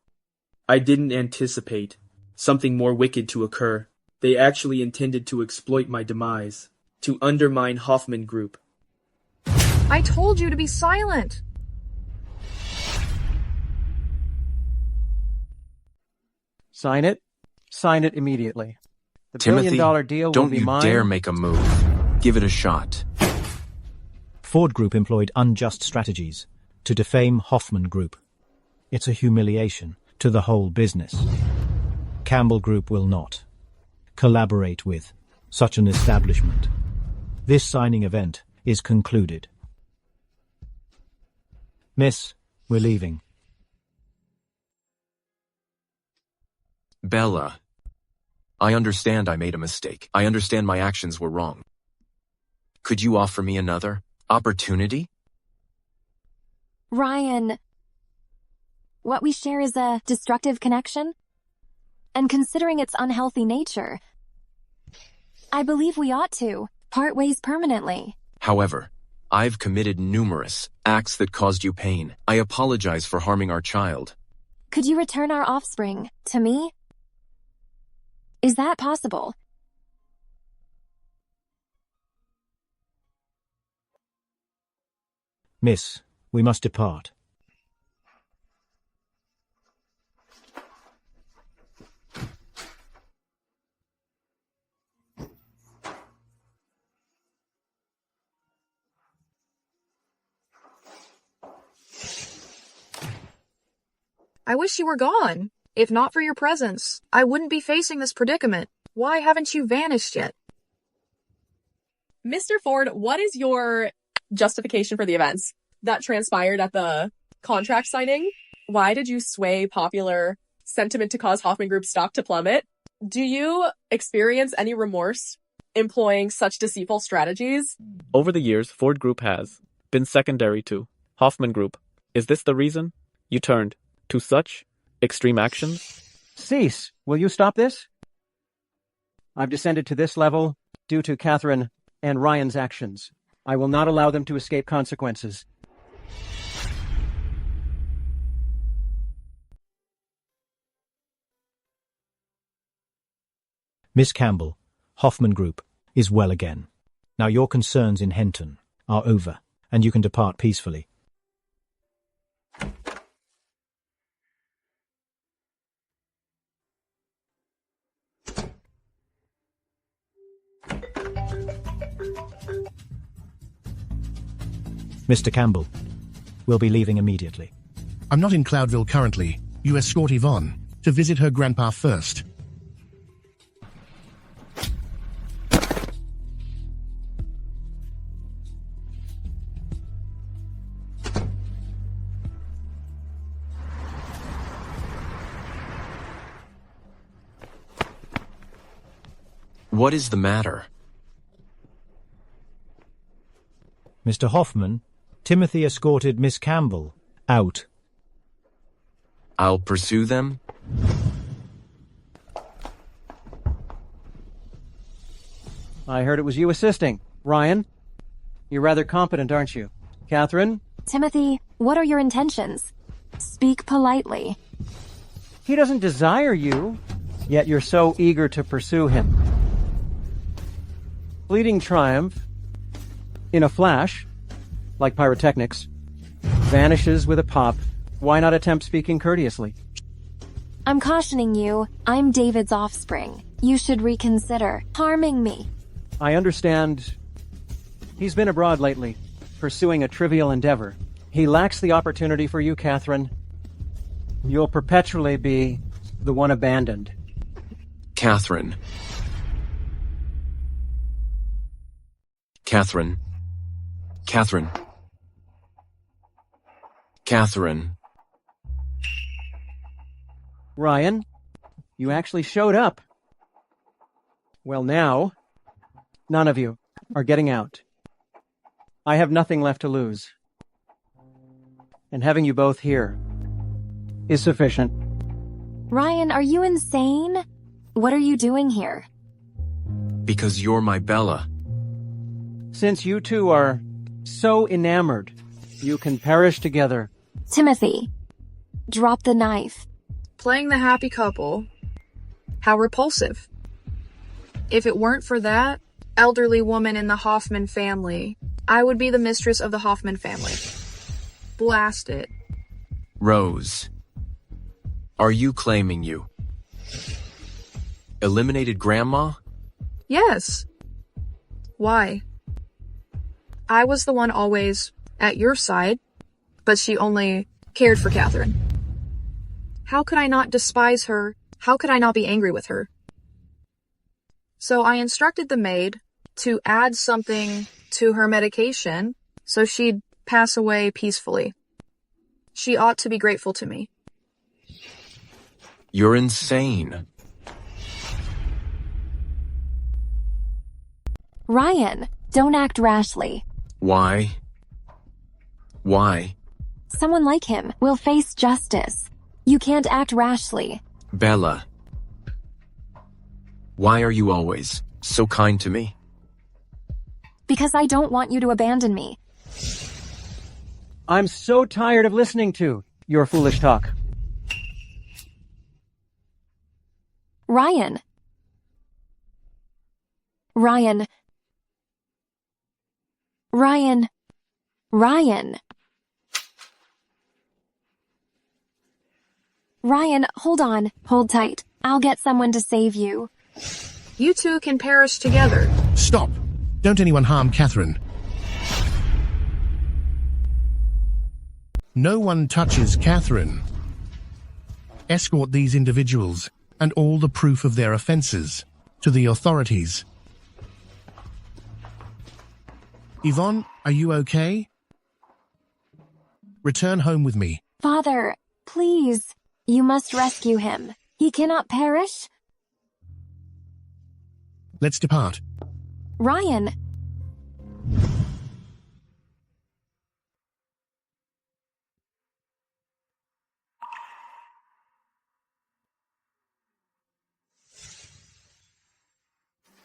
I didn't anticipate something more wicked to occur. They actually intended to exploit my demise, to undermine Hoffman Group. I told you to be silent. Sign it. Sign it immediately. The Timothy, billion-dollar deal will be mine. don't you dare make a move. Give it a shot. Ford Group employed unjust strategies to defame Hoffman Group. It's a humiliation to the whole business. Campbell Group will not collaborate with such an establishment. This signing event is concluded. Miss, we're leaving. Bella, I understand I made a mistake. I understand my actions were wrong. Could you offer me another opportunity? Ryan, what we share is a destructive connection. And considering its unhealthy nature, I believe we ought to part ways permanently. However, I've committed numerous acts that caused you pain. I apologize for harming our child. Could you return our offspring to me? Is that possible? Miss, we must depart. I wish you were gone. If not for your presence, I wouldn't be facing this predicament. Why haven't you vanished yet? Mr. Ford, what is your justification for the events that transpired at the contract signing? Why did you sway popular sentiment to cause Hoffman Group stock to plummet? Do you experience any remorse employing such deceitful strategies? Over the years, Ford Group has been secondary to Hoffman Group. Is this the reason you turned to such extreme actions? Cease! Will you stop this? I've descended to this level due to Catherine and Ryan's actions. I will not allow them to escape consequences. Miss Campbell, Hoffman Group is well again. Now your concerns in Henton are over, and you can depart peacefully. Mr. Campbell, We'll be leaving immediately. I'm not in Cloudville currently. You escort Yvonne to visit her grandpa first. What is the matter? Mr. Hoffman, Timothy escorted Miss Campbell out. I'll pursue them? I heard it was you assisting. Ryan, you're rather competent, aren't you? Catherine? Timothy, what are your intentions? Speak politely. He doesn't desire you, yet you're so eager to pursue him. Fleeting triumph, in a flash, like pyrotechnics, vanishes with a pop. Why not attempt speaking courteously? I'm cautioning you. I'm David's offspring. You should reconsider harming me. I understand he's been abroad lately, pursuing a trivial endeavor. He lacks the opportunity for you, Catherine. You'll perpetually be the one abandoned. Catherine. Catherine. Catherine. Catherine. Ryan, you actually showed up. Well, now, none of you are getting out. I have nothing left to lose. And having you both here is sufficient. Ryan, are you insane? What are you doing here? Because you're my Bella. Since you two are so enamored, you can perish together. Timothy, drop the knife. Playing the happy couple. How repulsive. If it weren't for that elderly woman in the Hoffman family, I would be the mistress of the Hoffman family. Blast it. Rose. Are you claiming you eliminated Grandma? Yes. Why? I was the one always at your side, but she only cared for Catherine. How could I not despise her? How could I not be angry with her? So I instructed the maid to add something to her medication so she'd pass away peacefully. She ought to be grateful to me. You're insane. Ryan, don't act rashly. Why? Why? Someone like him will face justice. You can't act rashly. Bella. Why are you always so kind to me? Because I don't want you to abandon me. I'm so tired of listening to your foolish talk. Ryan. Ryan. Ryan. Ryan. Ryan, hold on. Hold tight. I'll get someone to save you. You two can perish together. Stop! Don't anyone harm Catherine. No one touches Catherine. Escort these individuals and all the proof of their offenses to the authorities. Yvonne, are you okay? Return home with me. Father, please. You must rescue him. He cannot perish. Let's depart. Ryan.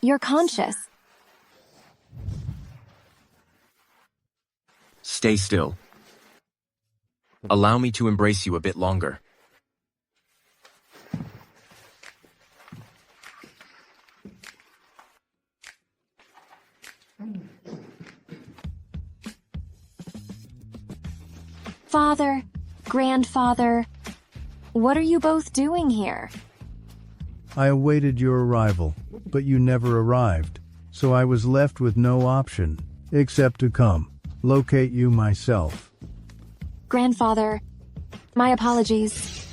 You're conscious. Stay still. Allow me to embrace you a bit longer. Father, grandfather, what are you both doing here? I awaited your arrival, but you never arrived, so I was left with no option except to come, locate you myself. Grandfather, my apologies.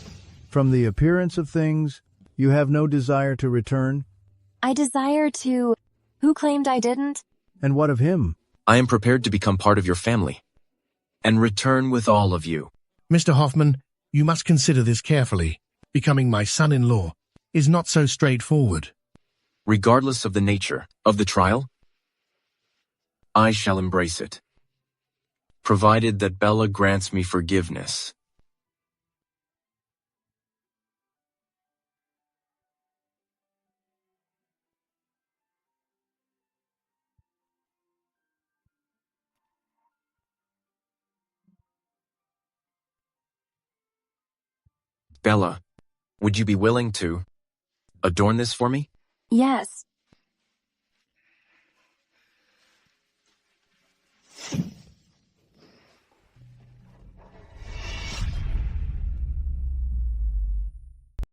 From the appearance of things, you have no desire to return? I desire to... Who claimed I didn't? And what of him? I am prepared to become part of your family and return with all of you. Mr. Hoffman, you must consider this carefully. Becoming my son-in-law is not so straightforward. Regardless of the nature of the trial, I shall embrace it, provided that Bella grants me forgiveness. Bella, would you be willing to adorn this for me? Yes.